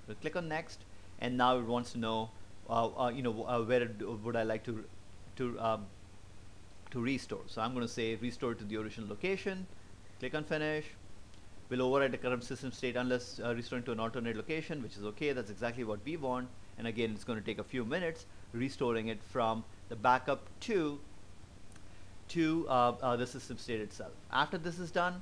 We'll click on next, and now it wants to know where would I like to restore. So I'm going to say restore to the original location. Click on finish. We'll override the current system state unless restoring to an alternate location, which is okay. That's exactly what we want. And again, it's going to take a few minutes restoring it from the backup to the system state itself. After this is done,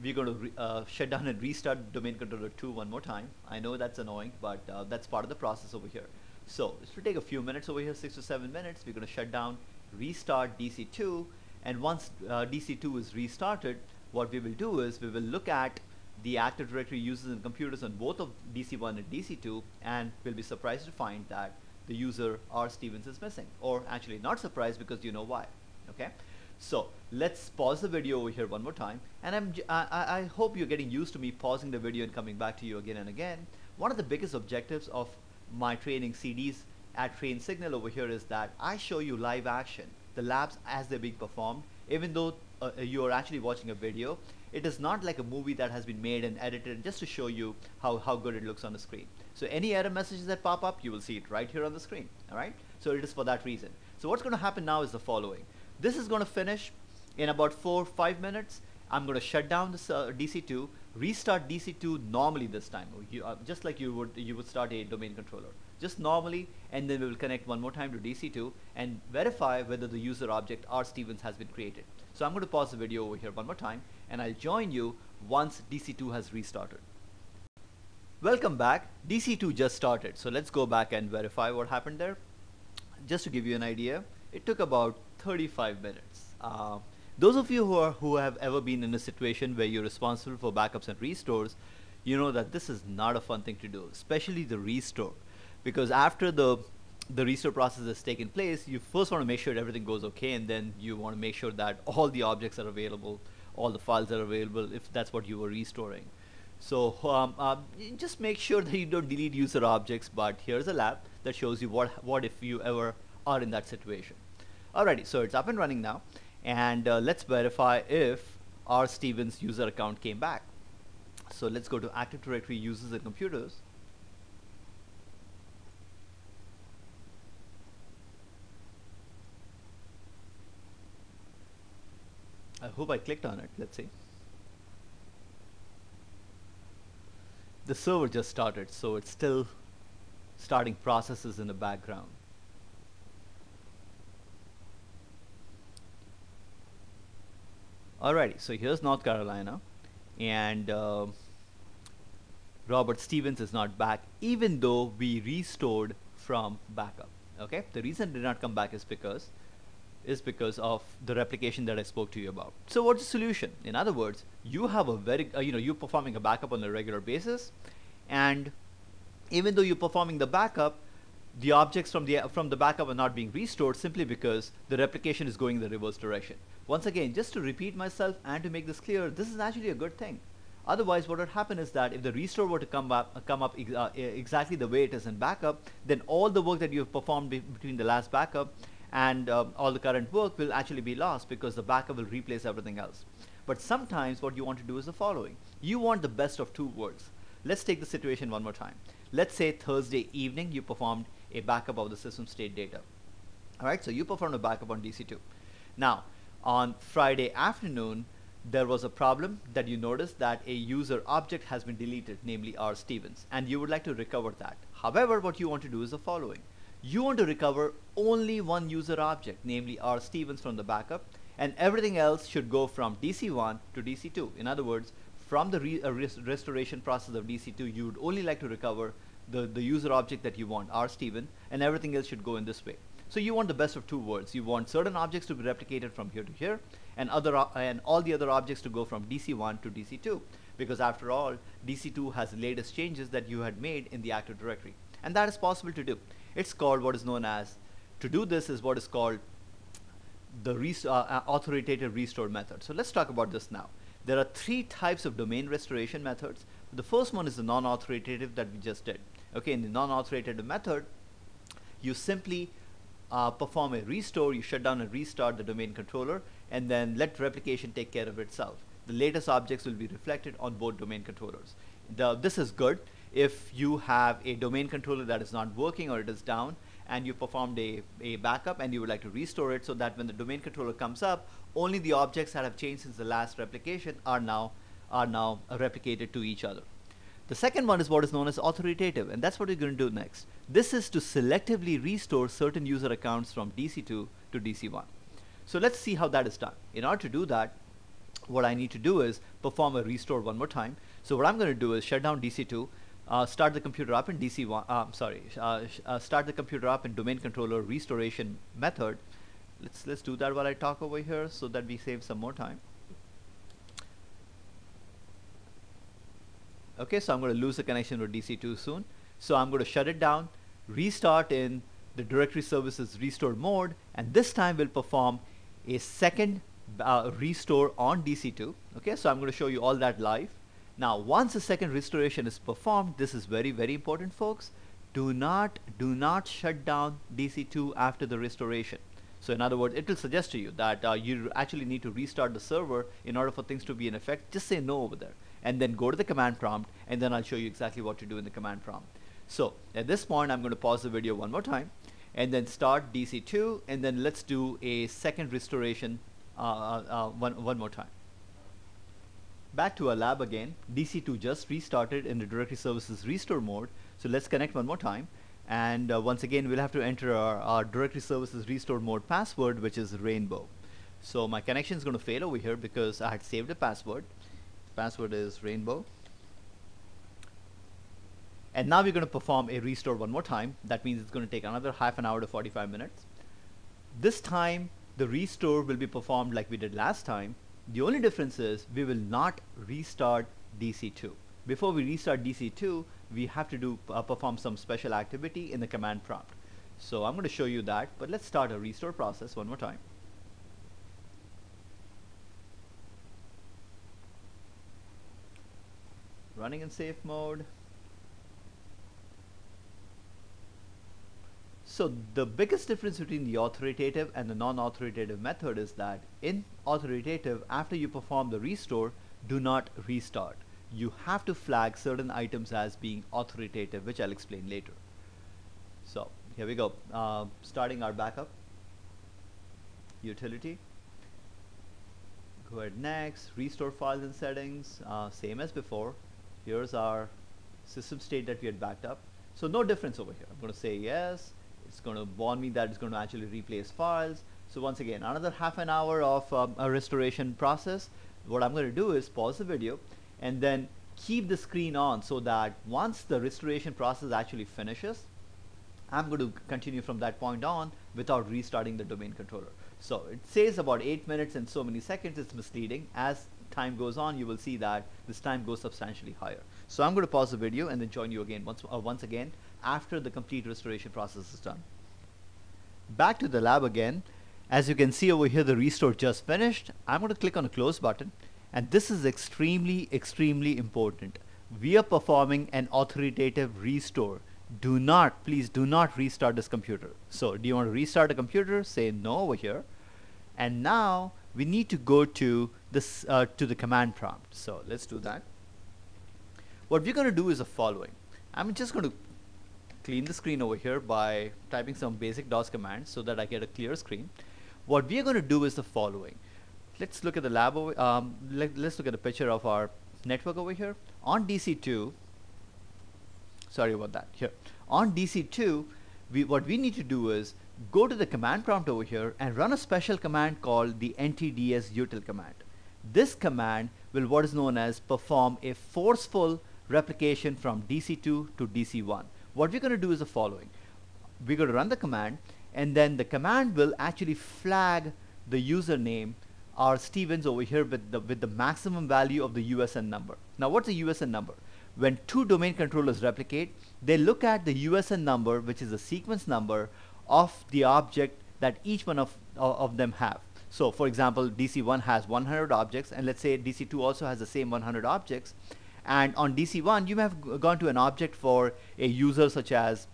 we're going to shut down and restart domain controller 2 one more time. I know that's annoying, but that's part of the process over here. So this will take a few minutes over here, 6 to 7 minutes. We're going to shut down, restart DC2, and once DC2 is restarted, what we will do is we will look at the Active Directory users and computers on both of DC1 and DC2, and we'll be surprised to find that the user R. Stevens is missing, or actually not surprised because you know why. Okay, so let's pause the video over here one more time, and I hope you're getting used to me pausing the video and coming back to you again and again. One of the biggest objectives of my training CDs at Train Signal over here is that I show you live action, the labs as they're being performed. Even though you are actually watching a video, it is not like a movie that has been made and edited just to show you how good it looks on the screen. So any error messages that pop up, you will see it right here on the screen. All right, so it is for that reason. So what's going to happen now is the following. This is going to finish in about 4-5 minutes. I'm going to shut down this DC2, restart DC2 normally this time, just like you would start a domain controller, just normally, and then we will connect one more time to DC2 and verify whether the user object R. Stevens has been created. So I'm going to pause the video over here one more time, and I'll join you once DC2 has restarted. Welcome back. DC2 just started, so let's go back and verify what happened there. Just to give you an idea, it took about 35 minutes. Those of you who have ever been in a situation where you're responsible for backups and restores, you know that this is not a fun thing to do, especially the restore, because after the restore process has taken place, you first want to make sure everything goes okay, and then you want to make sure that all the objects are available, all the files are available if that's what you were restoring. So just make sure that you don't delete user objects, but here's a lab that shows you what if you ever are in that situation. Alrighty, so it's up and running now, and let's verify if R. Stevens user account came back. So let's go to Active Directory users and computers. I hope I clicked on it. Let's see. The server just started, so it's still starting processes in the background. Alrighty, so here's North Carolina, and Robert Stevens is not back, even though we restored from backup. Okay, the reason it did not come back is because of the replication that I spoke to you about. So what's the solution? In other words, you have a very you're performing a backup on a regular basis, and even though you're performing the backup, the objects from the backup are not being restored simply because the replication is going in the reverse direction. Once again, just to repeat myself and to make this clear, this is actually a good thing. Otherwise, what would happen is that if the restore were to come up exactly the way it is in backup, then all the work that you have performed between the last backup and all the current work will actually be lost because the backup will replace everything else. But sometimes what you want to do is the following. You want the best of two worlds. Let's take the situation one more time. Let's say Thursday evening you performed a backup of the system state data. Alright, so you performed a backup on DC2. Now, on Friday afternoon, there was a problem that you noticed that a user object has been deleted, namely R. Stevens, and you would like to recover that. However, what you want to do is the following. You want to recover only one user object, namely R. Stevens, from the backup, and everything else should go from DC1 to DC2. In other words, from the restoration process of DC2, you would only like to recover the user object that you want, R. Steven, and everything else should go in this way. So you want the best of two worlds. You want certain objects to be replicated from here to here, and all the other objects to go from DC1 to DC2, because after all, DC2 has the latest changes that you had made in the Active Directory, and that is possible to do. It's called what is known as, to do this is what is called the authoritative restore method. So let's talk about this now. There are three types of domain restoration methods. The first one is the non-authoritative that we just did. Okay, in the non-authoritative method, you simply perform a restore, you shut down and restart the domain controller, and then let replication take care of itself. The latest objects will be reflected on both domain controllers. This is good if you have a domain controller that is not working or it is down, and you performed a backup and you would like to restore it, so that when the domain controller comes up, only the objects that have changed since the last replication are now replicated to each other. The second one is what is known as authoritative, and that's what we're going to do next. This is to selectively restore certain user accounts from DC2 to DC1. So let's see how that is done. In order to do that, what I need to do is perform a restore one more time. So what I'm going to do is shut down DC2, start the computer up in DC1. Start the computer up in domain controller restoration method. Let's do that while I talk over here, so that we save some more time. Okay, so I'm going to lose the connection with DC2 soon. So I'm going to shut it down, restart in the directory services restore mode, and this time we'll perform a second restore on DC2. Okay, so I'm going to show you all that live. Now, once the second restoration is performed, this is very, very important, folks. Do not shut down DC2 after the restoration. So in other words, it will suggest to you that you actually need to restart the server in order for things to be in effect. Just say no over there, and then go to the command prompt, and then I'll show you exactly what to do in the command prompt. So at this point, I'm going to pause the video one more time, and then start DC2, and then let's do a second restoration one more time. Back to our lab again. DC2 just restarted in the directory services restore mode. So let's connect one more time. And once again, we'll have to enter our directory services restore mode password, which is rainbow. So my connection is going to fail over here because I had saved a password. The password is rainbow. And now we're going to perform a restore one more time. That means it's going to take another half an hour to 45 minutes. This time, the restore will be performed like we did last time. The only difference is we will not restart DC2. Before we restart DC2, we have to perform some special activity in the command prompt. So I'm going to show you that, but let's start a restore process one more time. Running in safe mode. So the biggest difference between the authoritative and the non-authoritative method is that in authoritative, after you perform the restore, do not restart. You have to flag certain items as being authoritative, which I'll explain later. So here we go. Starting our backup. Utility. Go ahead next. Restore files and settings. Same as before. Here's our system state that we had backed up. So no difference over here. I'm going to say yes. It's going to warn me that it's going to actually replace files. So once again, another half an hour of a restoration process. What I'm going to do is pause the video and then keep the screen on so that once the restoration process actually finishes, I'm going to continue from that point on without restarting the domain controller. So it says about 8 minutes and so many seconds. It's misleading. As time goes on, you will see that this time goes substantially higher. So I'm going to pause the video and then join you again once again after the complete restoration process is done. Back to the lab again. As you can see over here, the restore just finished. I'm going to click on the close button, and this is extremely important. We are performing an authoritative restore. Please do not restart this computer. So do you want to restart a computer? Say no over here. And now we need to go to this to the command prompt. So let's do that. What we're going to do is the following. I'm just going to clean the screen over here by typing some basic DOS commands so that I get a clear screen. What we are going to do is the following. Let's look at the lab over, let's look at the picture of our network over here. On DC2, sorry about that, here. On DC2, what we need to do is go to the command prompt over here and run a special command called the ntdsutil command. This command will what is known as perform a forceful replication from DC2 to DC1. What we're going to do is the following. We're going to run the command, and then the command will actually flag the username R Stevens over here with the maximum value of the USN number. Now what's the USN number? When two domain controllers replicate, they look at the USN number, which is the sequence number of the object that each one of them have. So for example, DC1 has 100 objects, and let's say DC2 also has the same 100 objects. And on DC1, you may have gone to an object for a user such as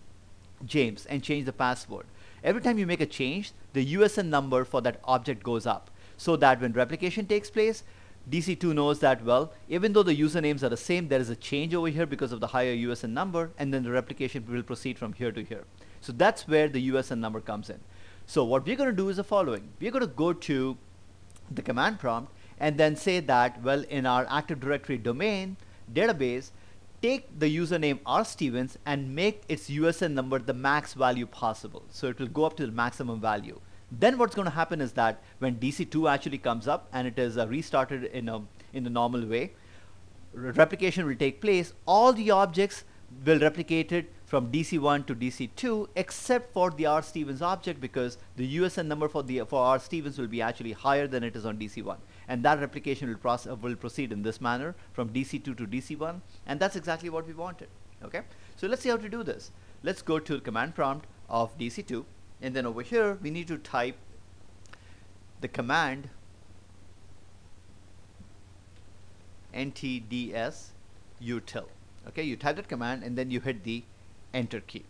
James and changed the password. Every time you make a change, the USN number for that object goes up, so that when replication takes place, DC2 knows that, well, even though the usernames are the same, there is a change over here because of the higher USN number, and then the replication will proceed from here to here. So that's where the USN number comes in. So what we're going to do is the following. We're going to go to the command prompt and then say that, well, in our Active Directory domain database, take the username R Stevens and make its USN number the max value possible. So it will go up to the maximum value. Then what's going to happen is that when DC2 actually comes up and it is restarted in the normal way, replication will take place. All the objects will replicate it from DC1 to DC2 except for the R Stevens object, because the USN number for R Stevens will be actually higher than it is on DC1, and that replication will proceed in this manner from DC2 to DC1, and that's exactly what we wanted. Okay, so let's see how to do this. Let's go to the command prompt of DC2, and then over here we need to type the command ntdsutil. Okay, you type that command and then you hit the enter key.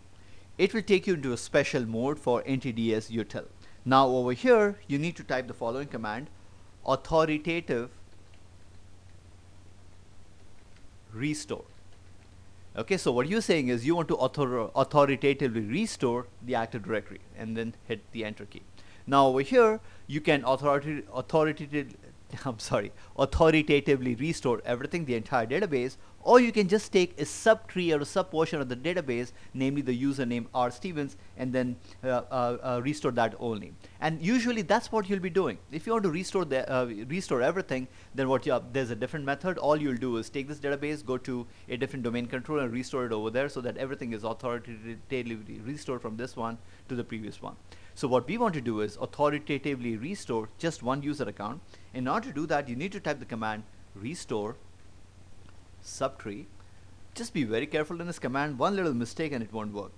It will take you into a special mode for ntdsutil. Now over here you need to type the following command: authoritative restore. Okay, so what you're saying is you want to authoritatively restore the Active Directory, and then hit the enter key. Now over here you can authoritatively restore everything, the entire database, or you can just take a subtree or a sub portion of the database, namely the username R Stevens, and then restore that only. And usually that's what you'll be doing. If you want to restore everything, then there's a different method. All you'll do is take this database, go to a different domain controller and restore it over there, so that everything is authoritatively restored from this one to the previous one. So what we want to do is authoritatively restore just one user account. In order to do that, you need to type the command restore subtree. Just be very careful in this command. One little mistake and it won't work.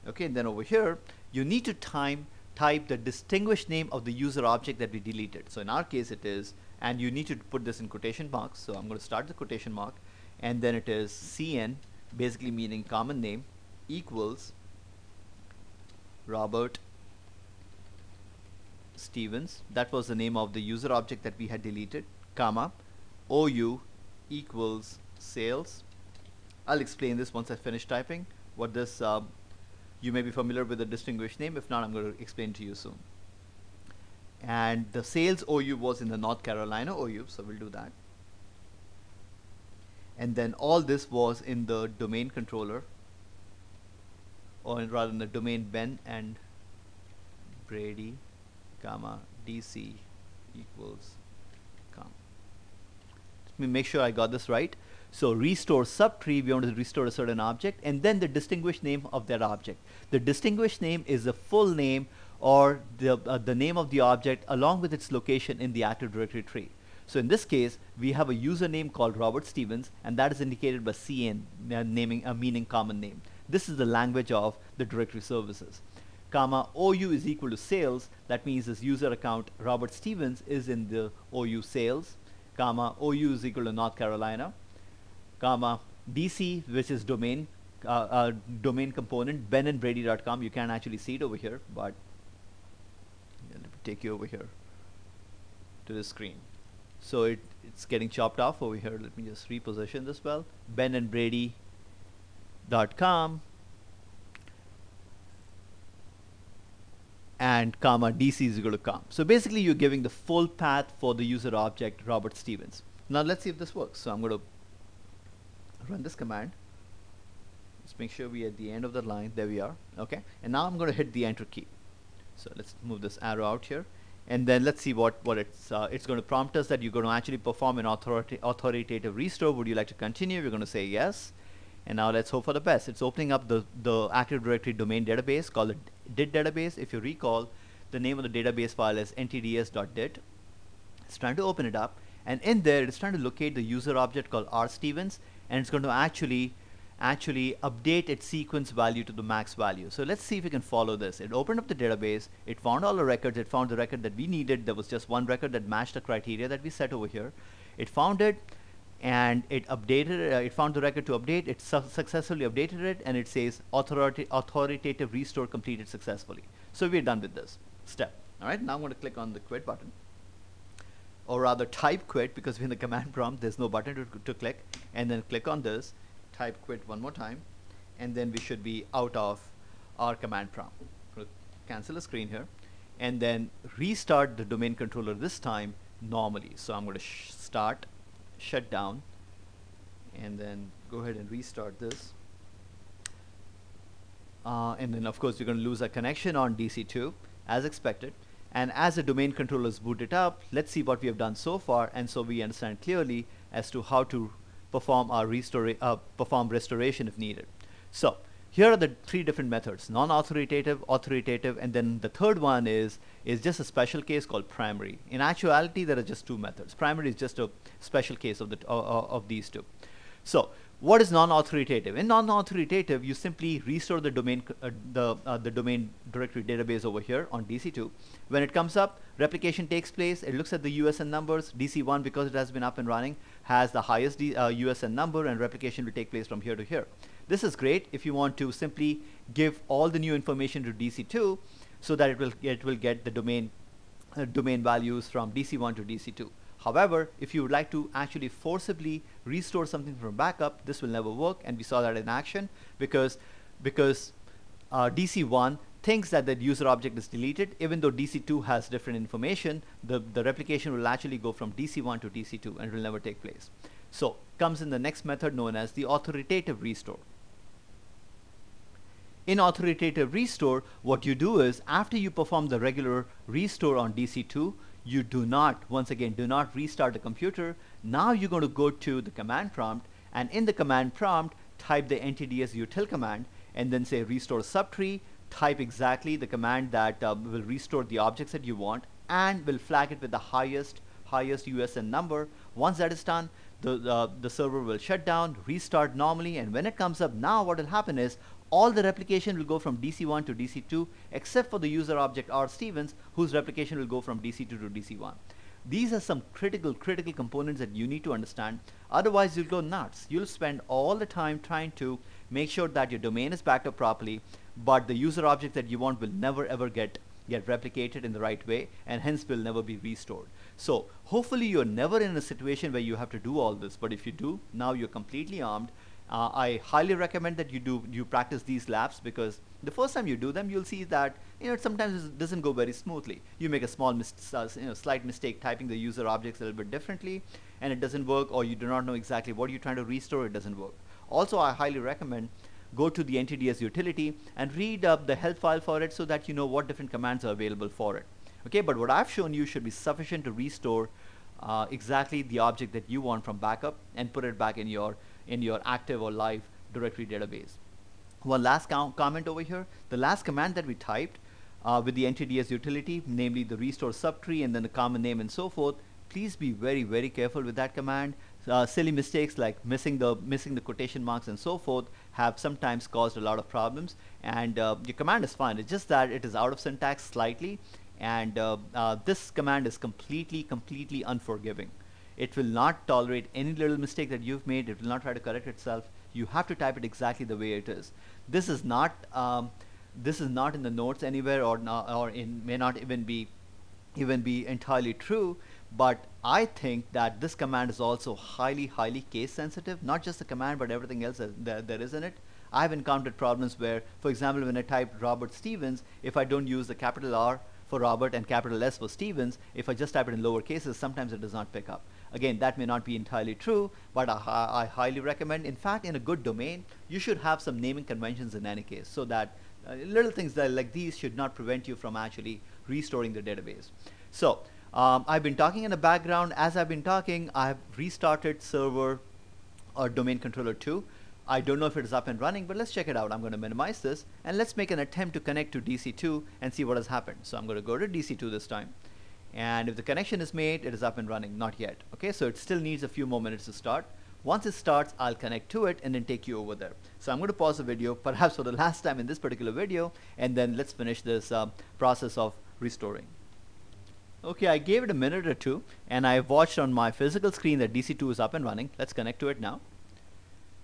Okay, and then over here you need to type the distinguished name of the user object that we deleted. So in our case it is, and you need to put this in quotation marks. So I'm going to start the quotation mark, and then it is CN, basically meaning common name, equals Robert Stevens, that was the name of the user object that we had deleted, comma, OU equals sales. I'll explain this once I finish typing. What this, you may be familiar with the distinguished name. If not, I'm going to explain to you soon. And the sales OU was in the North Carolina OU, so we'll do that. And then all this was in the domain controller, or rather in the domain Ben and Brady comma DC equals com. Let me make sure I got this right. So restore subtree, we want to restore a certain object, and then the distinguished name of that object. The distinguished name is the full name or the name of the object along with its location in the Active Directory tree. So in this case, we have a username called Robert Stevens, and that is indicated by CN, naming meaning common name. This is the language of the directory services. Comma OU is equal to sales. That means this user account Robert Stevens is in the OU sales. Comma OU is equal to North Carolina. Comma DC, which is domain domain component, benandbrady.com. You can't actually see it over here, but let me take you over here to the screen. So it's getting chopped off over here. Let me just reposition this well. benandbrady.com and comma DC is equal to com. So basically you're giving the full path for the user object Robert Stevens. Now let's see if this works. So I'm going to run this command. Let's make sure we're at the end of the line. There we are. Okay. And now I'm going to hit the enter key. So let's move this arrow out here. And then let's see what it's going to prompt us that you're going to actually perform an authoritative restore. Would you like to continue? We're going to say yes. And now let's hope for the best. It's opening up the Active Directory domain database called the DIT database. If you recall, the name of the database file is ntds.dit. It's trying to open it up. And in there, it's trying to locate the user object called rstevens. And it's going to actually update its sequence value to the max value. So let's see if we can follow this. It opened up the database, it found all the records, it found the record that we needed. There was just one record that matched the criteria that we set over here. It found it and it updated it, it found the record to update, it successfully updated it, and it says authoritative restore completed successfully. So we're done with this step. Alright, now I'm going to click on the quit button. Or rather type quit, because we're in the command prompt, there's no button to click, and then click on this. Type quit one more time, and then we should be out of our command prompt. We'll cancel the screen here, and then restart the domain controller this time normally. So I'm going to start, shut down, and then go ahead and restart this. And then of course you're going to lose a connection on DC2 as expected. And as the domain controller is booted up, let's see what we have done so far, and so we understand clearly as to how to perform our restoration if needed. So here are the three different methods: non-authoritative, authoritative, and then the third one is just a special case called primary. In actuality, there are just two methods. Primary is just a special case of of these two. So what is non-authoritative? In non-authoritative, you simply restore the domain the domain directory database over here on DC2. When it comes up, replication takes place. It looks at the USN numbers. DC1, because it has been up and running, has the highest USN number, and replication will take place from here to here. This is great if you want to simply give all the new information to DC2, so that it will get the domain values from DC1 to DC2. However, if you would like to actually forcibly restore something from backup, this will never work, and we saw that in action because DC1 thinks that the user object is deleted. Even though DC2 has different information, the replication will actually go from DC1 to DC2, and it will never take place. So comes in the next method known as the authoritative restore. In authoritative restore, what you do is, after you perform the regular restore on DC2, you do not restart the computer. Now you're going to go to the command prompt, and in the command prompt type the ntds util command, and then say restore subtree. Type exactly the command that will restore the objects that you want, and will flag it with the highest USN number. Once that is done, the server will shut down, restart normally, and when it comes up, now what will happen is all the replication will go from DC1 to DC2, except for the user object rstevens, whose replication will go from DC2 to DC1. These are some critical components that you need to understand. Otherwise, you'll go nuts. You'll spend all the time trying to make sure that your domain is backed up properly, but the user object that you want will never ever get replicated in the right way, and hence will never be restored. So hopefully you're never in a situation where you have to do all this, but if you do, now you're completely armed. I highly recommend that you practice these labs, because the first time you do them, you'll see that sometimes it doesn't go very smoothly. You make a small slight mistake typing the user objects a little bit differently, and it doesn't work, or you do not know exactly what you're trying to restore. It doesn't work. Also, I highly recommend go to the ntds utility and read up the help file for it, so that you know what different commands are available for it. Okay, but what I've shown you should be sufficient to restore exactly the object that you want from backup and put it back in your active or live directory database. One last comment over here. The last command that we typed with the NTDS utility, namely the restore subtree and then the common name and so forth, please be very, very careful with that command. Silly mistakes like missing the quotation marks and so forth have sometimes caused a lot of problems, and your command is fine. It's just that it is out of syntax slightly, and this command is completely unforgiving. It will not tolerate any little mistake that you've made. It will not try to correct itself. You have to type it exactly the way it is. This is not in the notes anywhere, or may not even be entirely true. But I think that this command is also highly case sensitive. Not just the command, but everything else that there is in it. I've encountered problems where, for example, when I type Robert Stevens, if I don't use the capital R for Robert and capital S for Stevens, if I just type it in lower cases, sometimes it does not pick up. Again, that may not be entirely true, but I highly recommend. In fact, in a good domain, you should have some naming conventions in any case, so that little things like these should not prevent you from actually restoring the database. So I've been talking in the background. As I've been talking, I've restarted server or domain controller 2. I don't know if it is up and running, but let's check it out. I'm going to minimize this, and let's make an attempt to connect to DC2 and see what has happened. So I'm going to go to DC2 this time. And if the connection is made, it is up and running. Not yet. Okay, so it still needs a few more minutes to start. Once it starts, I'll connect to it and then take you over there. So I'm going to pause the video, perhaps for the last time in this particular video, and then let's finish this process of restoring. Okay, I gave it a minute or two, and I've watched on my physical screen that DC2 is up and running. Let's connect to it now.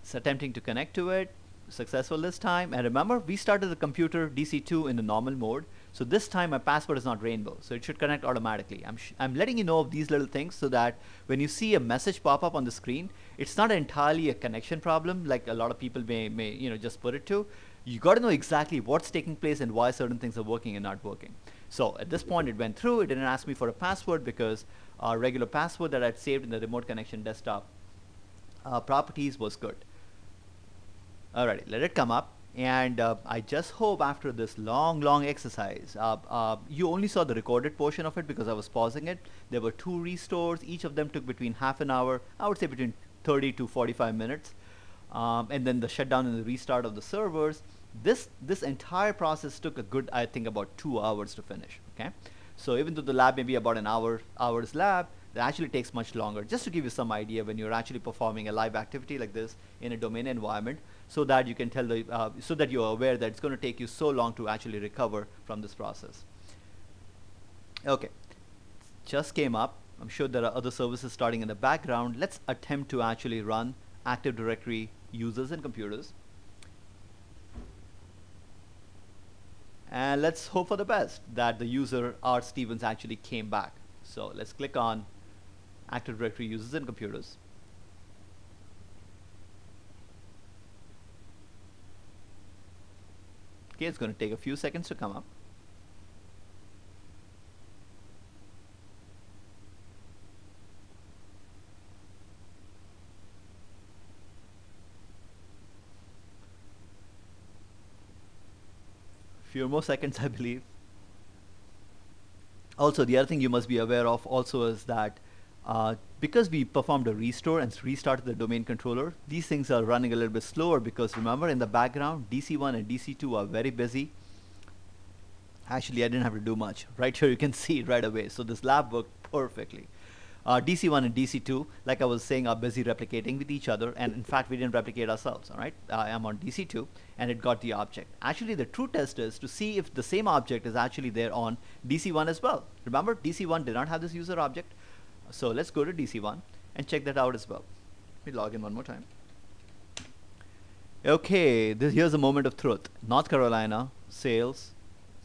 It's attempting to connect to it. Successful this time. And remember, we started the computer DC2 in the normal mode. So this time my password is not rainbow, so it should connect automatically. I'm letting you know of these little things so that when you see a message pop up on the screen, it's not entirely a connection problem like a lot of people may just put it to. You got to know exactly what's taking place and why certain things are working and not working. So at this point, it went through. It didn't ask me for a password because our regular password that I'd saved in the remote connection desktop properties was good. Alrighty, let it come up. And I just hope after this long exercise, you only saw the recorded portion of it because I was pausing it. There were 2 restores. Each of them took between half an hour, I would say between 30 to 45 minutes. And then the shutdown and the restart of the servers. This entire process took a good, I think, about 2 hours to finish. Okay, so even though the lab may be about an hour's lab, it actually takes much longer. Just to give you some idea, when you're actually performing a live activity like this in a domain environment, so that you can tell so that you're aware that it's going to take you so long to actually recover from this process. Okay, just came up. I'm sure there are other services starting in the background. Let's attempt to actually run Active Directory users and computers. And let's hope for the best that the user R. Stevens actually came back. So let's click on Active Directory users and computers. Okay, it's going to take a few seconds to come up. Few more seconds, I believe. Also, the other thing you must be aware of also is that because we performed a restore and restarted the domain controller, these things are running a little bit slower because remember, in the background, DC1 and DC2 are very busy. Actually, I didn't have to do much. Right here, you can see it right away. So this lab worked perfectly. DC1 and DC2, like I was saying, are busy replicating with each other, and in fact we didn't replicate ourselves. All right, I'm on DC2 and it got the object. Actually, the true test is to see if the same object is actually there on DC1 as well. Remember, DC1 did not have this user object, so let's go to DC1 and check that out as well. Let me log in one more time. Okay, here's a moment of truth. North Carolina sales,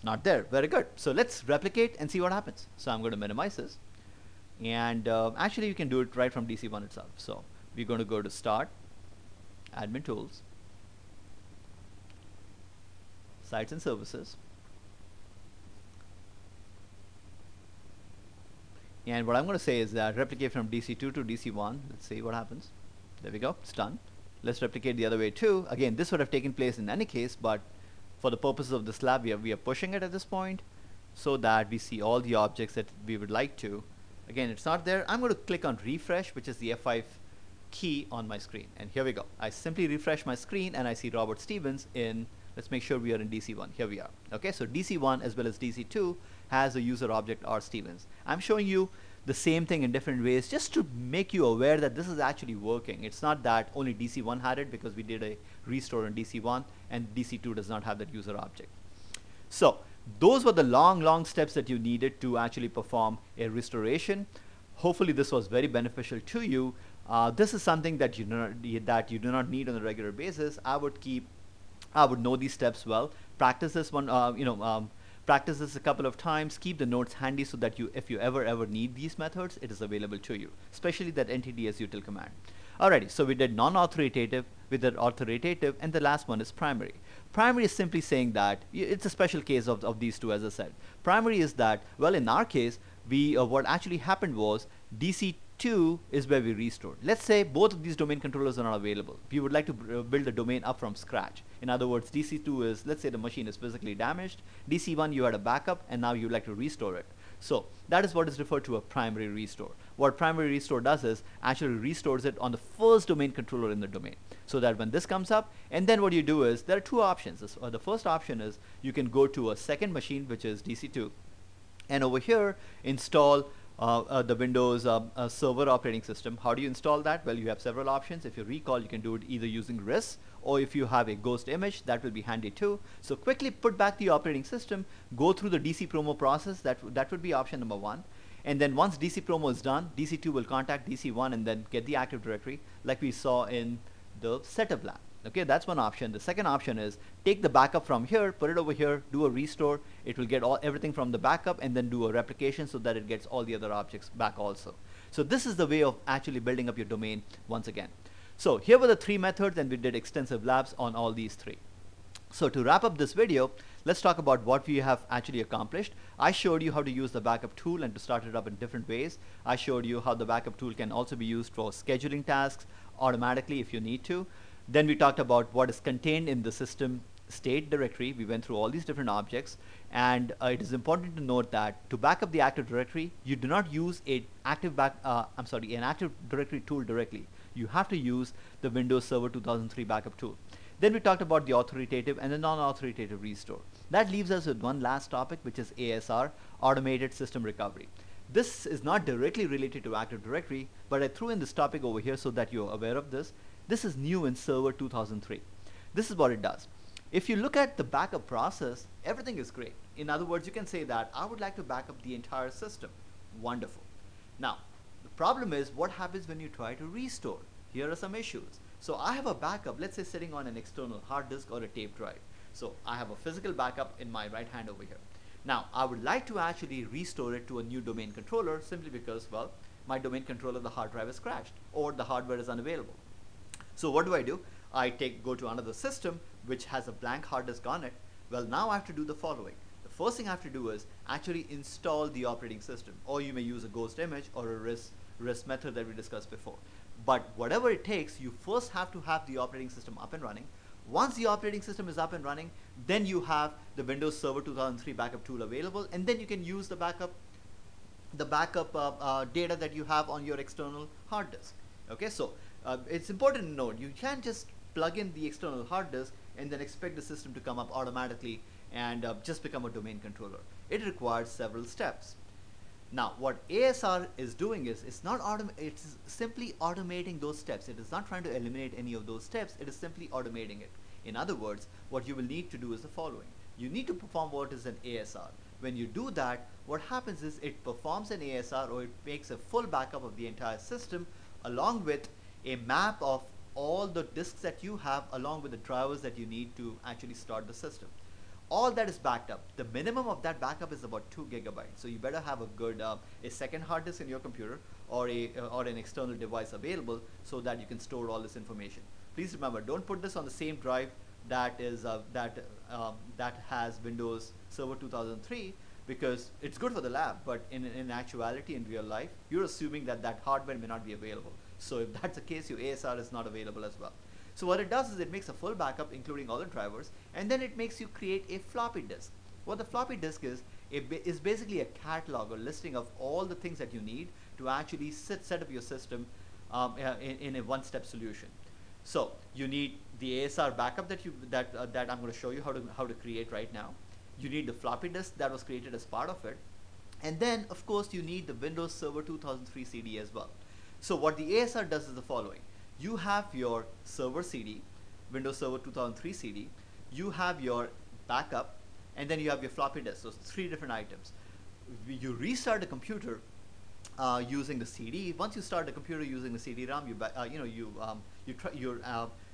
not there. Very good. So let's replicate and see what happens. So I'm going to minimize this. And actually, you can do it right from DC1 itself. So we're going to go to Start, Admin Tools, Sites and Services. And what I'm going to say is that replicate from DC2 to DC1. Let's see what happens. There we go. It's done. Let's replicate the other way too. Again, this would have taken place in any case, but for the purposes of this lab, we are pushing it at this point. so that we see all the objects that we would like to. Again, it's not there. I'm going to click on refresh, which is the F5 key on my screen. And here we go. I simply refresh my screen and I see Robert Stevens in, let's make sure we are in DC1. Here we are. Okay, so DC1 as well as DC2 has a user object R Stevens. I'm showing you the same thing in different ways just to make you aware that this is actually working. It's not that only DC1 had it because we did a restore in DC1 and DC2 does not have that user object. So those were the long steps that you needed to actually perform a restoration. Hopefully this was very beneficial to you. This is something that you do not need on a regular basis. I would know these steps well. Practice this one, practice this a couple of times. Keep the notes handy so that if you ever need these methods, it is available to you, especially that ntdsutil command. Alrighty, so we did non-authoritative, we did authoritative, and the last one is primary. Primary is simply saying that it's a special case of these two, as I said. Primary is that, well, in our case, what actually happened was DC2 is where we restored. Let's say both of these domain controllers are not available. We would like to build a domain up from scratch. In other words, DC2 is, let's say the machine is physically damaged. DC1 you had a backup and now you'd like to restore it. So that is what is referred to a primary restore. What primary restore does is actually restores it on the first domain controller in the domain, so that when this comes up, and then what you do is there are two options. The first option is you can go to a second machine, which is DC2, and over here install the Windows server operating system. How do you install that? Well, you have several options. If you recall, you can do it either using RIS, or if you have a ghost image, that will be handy too. So quickly put back the operating system, go through the DC promo process. That would be option number one. And then once DC promo is done, DC2 will contact DC1 and then get the Active Directory like we saw in the setup lab. Okay, that's one option. The second option is take the backup from here, put it over here, do a restore. It will get everything from the backup and then do a replication so that it gets all the other objects back also. So this is the way of actually building up your domain once again. So here were the three methods, and we did extensive labs on all these three. So to wrap up this video, let's talk about what we have actually accomplished. I showed you how to use the backup tool and to start it up in different ways. I showed you how the backup tool can also be used for scheduling tasks automatically if you need to. Then we talked about what is contained in the system state directory. We went through all these different objects, and it is important to note that to back up the Active Directory, you do not use an Active Directory tool directly. You have to use the Windows Server 2003 backup tool. Then we talked about the authoritative and the non-authoritative restore. That leaves us with one last topic, which is ASR, Automated System Recovery. This is not directly related to Active Directory, but I threw in this topic over here so that you're aware of this. This is new in Server 2003. This is what it does. If you look at the backup process, everything is great. In other words, you can say that I would like to back up the entire system. Wonderful. Now, the problem is what happens when you try to restore. Here are some issues. So I have a backup, let's say sitting on an external hard disk or a tape drive. So I have a physical backup in my right hand over here. Now I would like to actually restore it to a new domain controller simply because, well, my domain controller, the hard drive is crashed or the hardware is unavailable. So what do? I go to another system which has a blank hard disk on it. Well, now I have to do the following. The first thing I have to do is actually install the operating system, or you may use a ghost image or a RIS method that we discussed before. But whatever it takes, you first have to have the operating system up and running. Once the operating system is up and running, then you have the Windows Server 2003 backup tool available, and then you can use the backup data that you have on your external hard disk. Okay, so it's important to note you can't just plug in the external hard disk and then expect the system to come up automatically and just become a domain controller. It requires several steps. Now, what ASR is doing is it's simply automating those steps. It is not trying to eliminate any of those steps. It is simply automating it. In other words, what you will need to do is the following. You need to perform what is an ASR. When you do that, what happens is it performs an ASR, or it makes a full backup of the entire system along with a map of all the disks that you have along with the drivers that you need to actually start the system. All that is backed up. The minimum of that backup is about 2 gigabytes. So you better have a good a second hard disk in your computer or an external device available so that you can store all this information. Please remember, don't put this on the same drive that has Windows Server 2003, because it's good for the lab, but in actuality, in real life, you're assuming that hardware may not be available. So if that's the case, your ASR is not available as well. So what it does is it makes a full backup including all the drivers, and then it makes you create a floppy disk. What the floppy disk is, is basically a catalog or listing of all the things that you need to actually set up your system in a one-step solution. So you need the ASR backup that I'm going to show you how to create right now. You need the floppy disk that was created as part of it, and then of course you need the Windows Server 2003 CD as well. So what the ASR does is the following: you have your server CD, Windows Server 2003 CD, you have your backup, and then you have your floppy disk. So 3 different items. You restart the computer using the CD. Once you start the computer using the CD-ROM,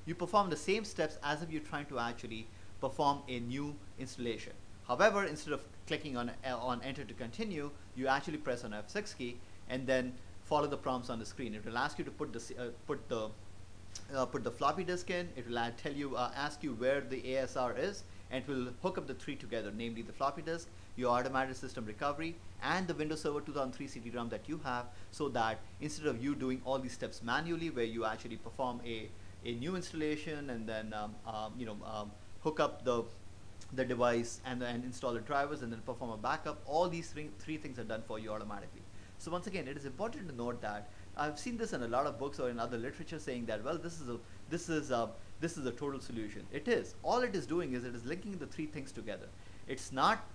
you perform the same steps as if you're trying to actually perform a new installation. However, instead of clicking on enter to continue, you actually press on F6 key and then follow the prompts on the screen. It will ask you to put the floppy disk in. It will ask you where the ASR is, and it will hook up the 3 together, namely the floppy disk, your automated system recovery, and the Windows Server 2003 CD-ROM that you have, so that instead of you doing all these steps manually, where you actually perform a new installation and then hook up the device and install the drivers and then perform a backup, all these 3 things are done for you automatically. So once again, it is important to note that I've seen this in a lot of books or in other literature saying that, well, this is a total solution. It is. All it is doing is it is linking the 3 things together. It's not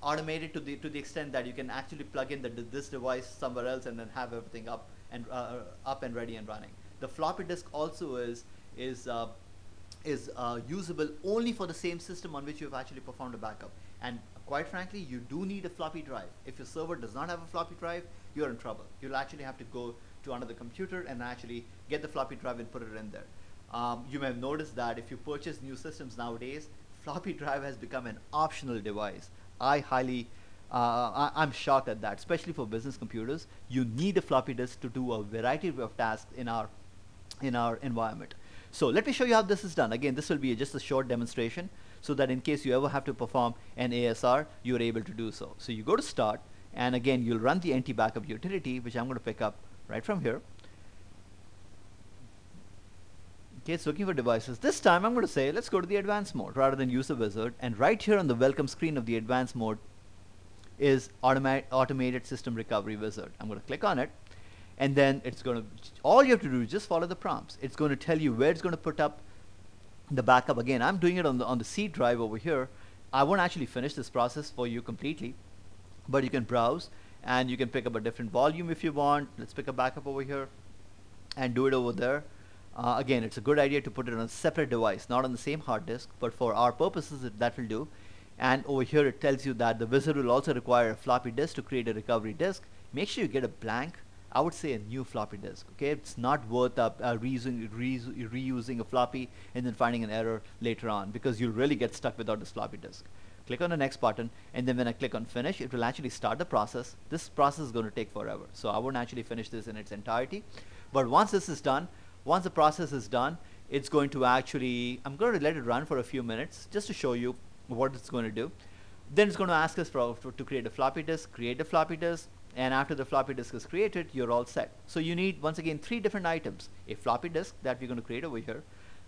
automated to the extent that you can actually plug in this device somewhere else and then have everything up and ready and running. The floppy disk also is usable only for the same system on which you have actually performed a backup. And quite frankly, you do need a floppy drive. If your server does not have a floppy drive, you're in trouble. You'll actually have to go to another computer and actually get the floppy drive and put it in there. You may have noticed that if you purchase new systems nowadays, floppy drive has become an optional device. I'm shocked at that, especially for business computers. You need a floppy disk to do a variety of tasks in our environment. So let me show you how this is done. Again, this will be just a short demonstration so that in case you ever have to perform an ASR, you're able to do so. So you go to Start, and again, you'll run the NT backup utility, which I'm going to pick up right from here. Okay, it's looking for devices. This time I'm going to say, let's go to the advanced mode rather than use the wizard. And right here on the welcome screen of the advanced mode is automated system recovery wizard. I'm going to click on it. And then it's going to, all you have to do is just follow the prompts. It's going to tell you where it's going to put up the backup. Again, I'm doing it on the C drive over here. I won't actually finish this process for you completely, but you can browse and you can pick up a different volume if you want. Let's pick a backup over here and do it over there. Again, it's a good idea to put it on a separate device, not on the same hard disk, but for our purposes that will do. And over here it tells you that the wizard will also require a floppy disk to create a recovery disk. Make sure you get a blank, I would say a new floppy disk. Okay, it's not worth reusing a floppy and then finding an error later on, because you'll really get stuck without this floppy disk. Click on the next button, and then when I click on finish, it will actually start the process. This process is going to take forever, so I won't actually finish this in its entirety. But once this is done, once the process is done, it's going to actually, I'm going to let it run for a few minutes just to show you what it's going to do. Then it's going to ask us to create a floppy disk, create a floppy disk, and after the floppy disk is created, you're all set. So you need, once again, 3 different items: a floppy disk that we're going to create over here,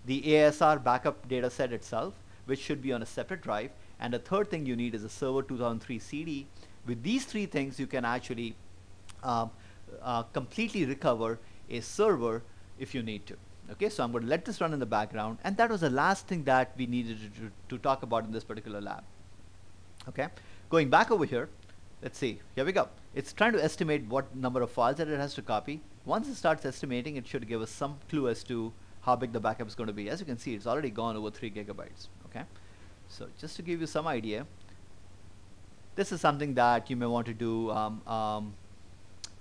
the ASR backup data set itself, which should be on a separate drive, and the third thing you need is a Server 2003 CD. With these 3 things, you can actually completely recover a server if you need to. Okay, so I'm going to let this run in the background, and that was the last thing that we needed to talk about in this particular lab. Okay, going back over here, let's see, here we go. It's trying to estimate what number of files that it has to copy. Once it starts estimating, it should give us some clue as to how big the backup is going to be. As you can see, it's already gone over 3 gigabytes. Okay, so just to give you some idea, this is something that you may want to do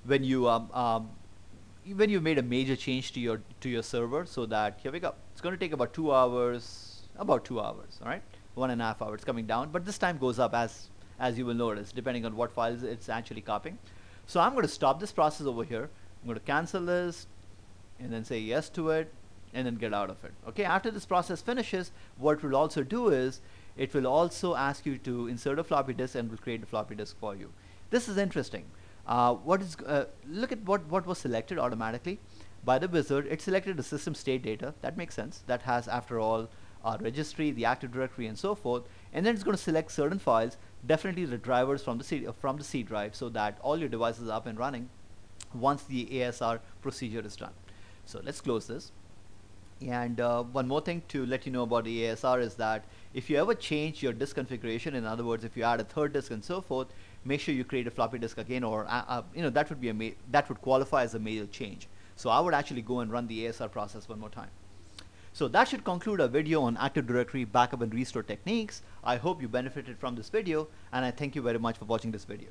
when you made a major change to your server. So that, here we go, it's going to take about 2 hours, all right, 1.5 hours coming down, but this time goes up as you will notice, depending on what files it's actually copying. So I'm going to stop this process over here. I'm going to cancel this and then say yes to it and then get out of it. Okay, after this process finishes, what it will also do is it will also ask you to insert a floppy disk and will create a floppy disk for you. This is interesting. Look at what was selected automatically by the wizard. It selected the system state data. That makes sense. That has, after all, our registry, the Active Directory, and so forth. And then it's going to select certain files, definitely the drivers from the C drive, so that all your devices are up and running once the ASR procedure is done. So let's close this. And one more thing to let you know about the ASR is that if you ever change your disk configuration, in other words, if you add a third disk and so forth, make sure you create a floppy disk again, or that would be that would qualify as a major change. So I would actually go and run the ASR process one more time. So that should conclude our video on Active Directory backup and restore techniques. I hope you benefited from this video, and I thank you very much for watching this video.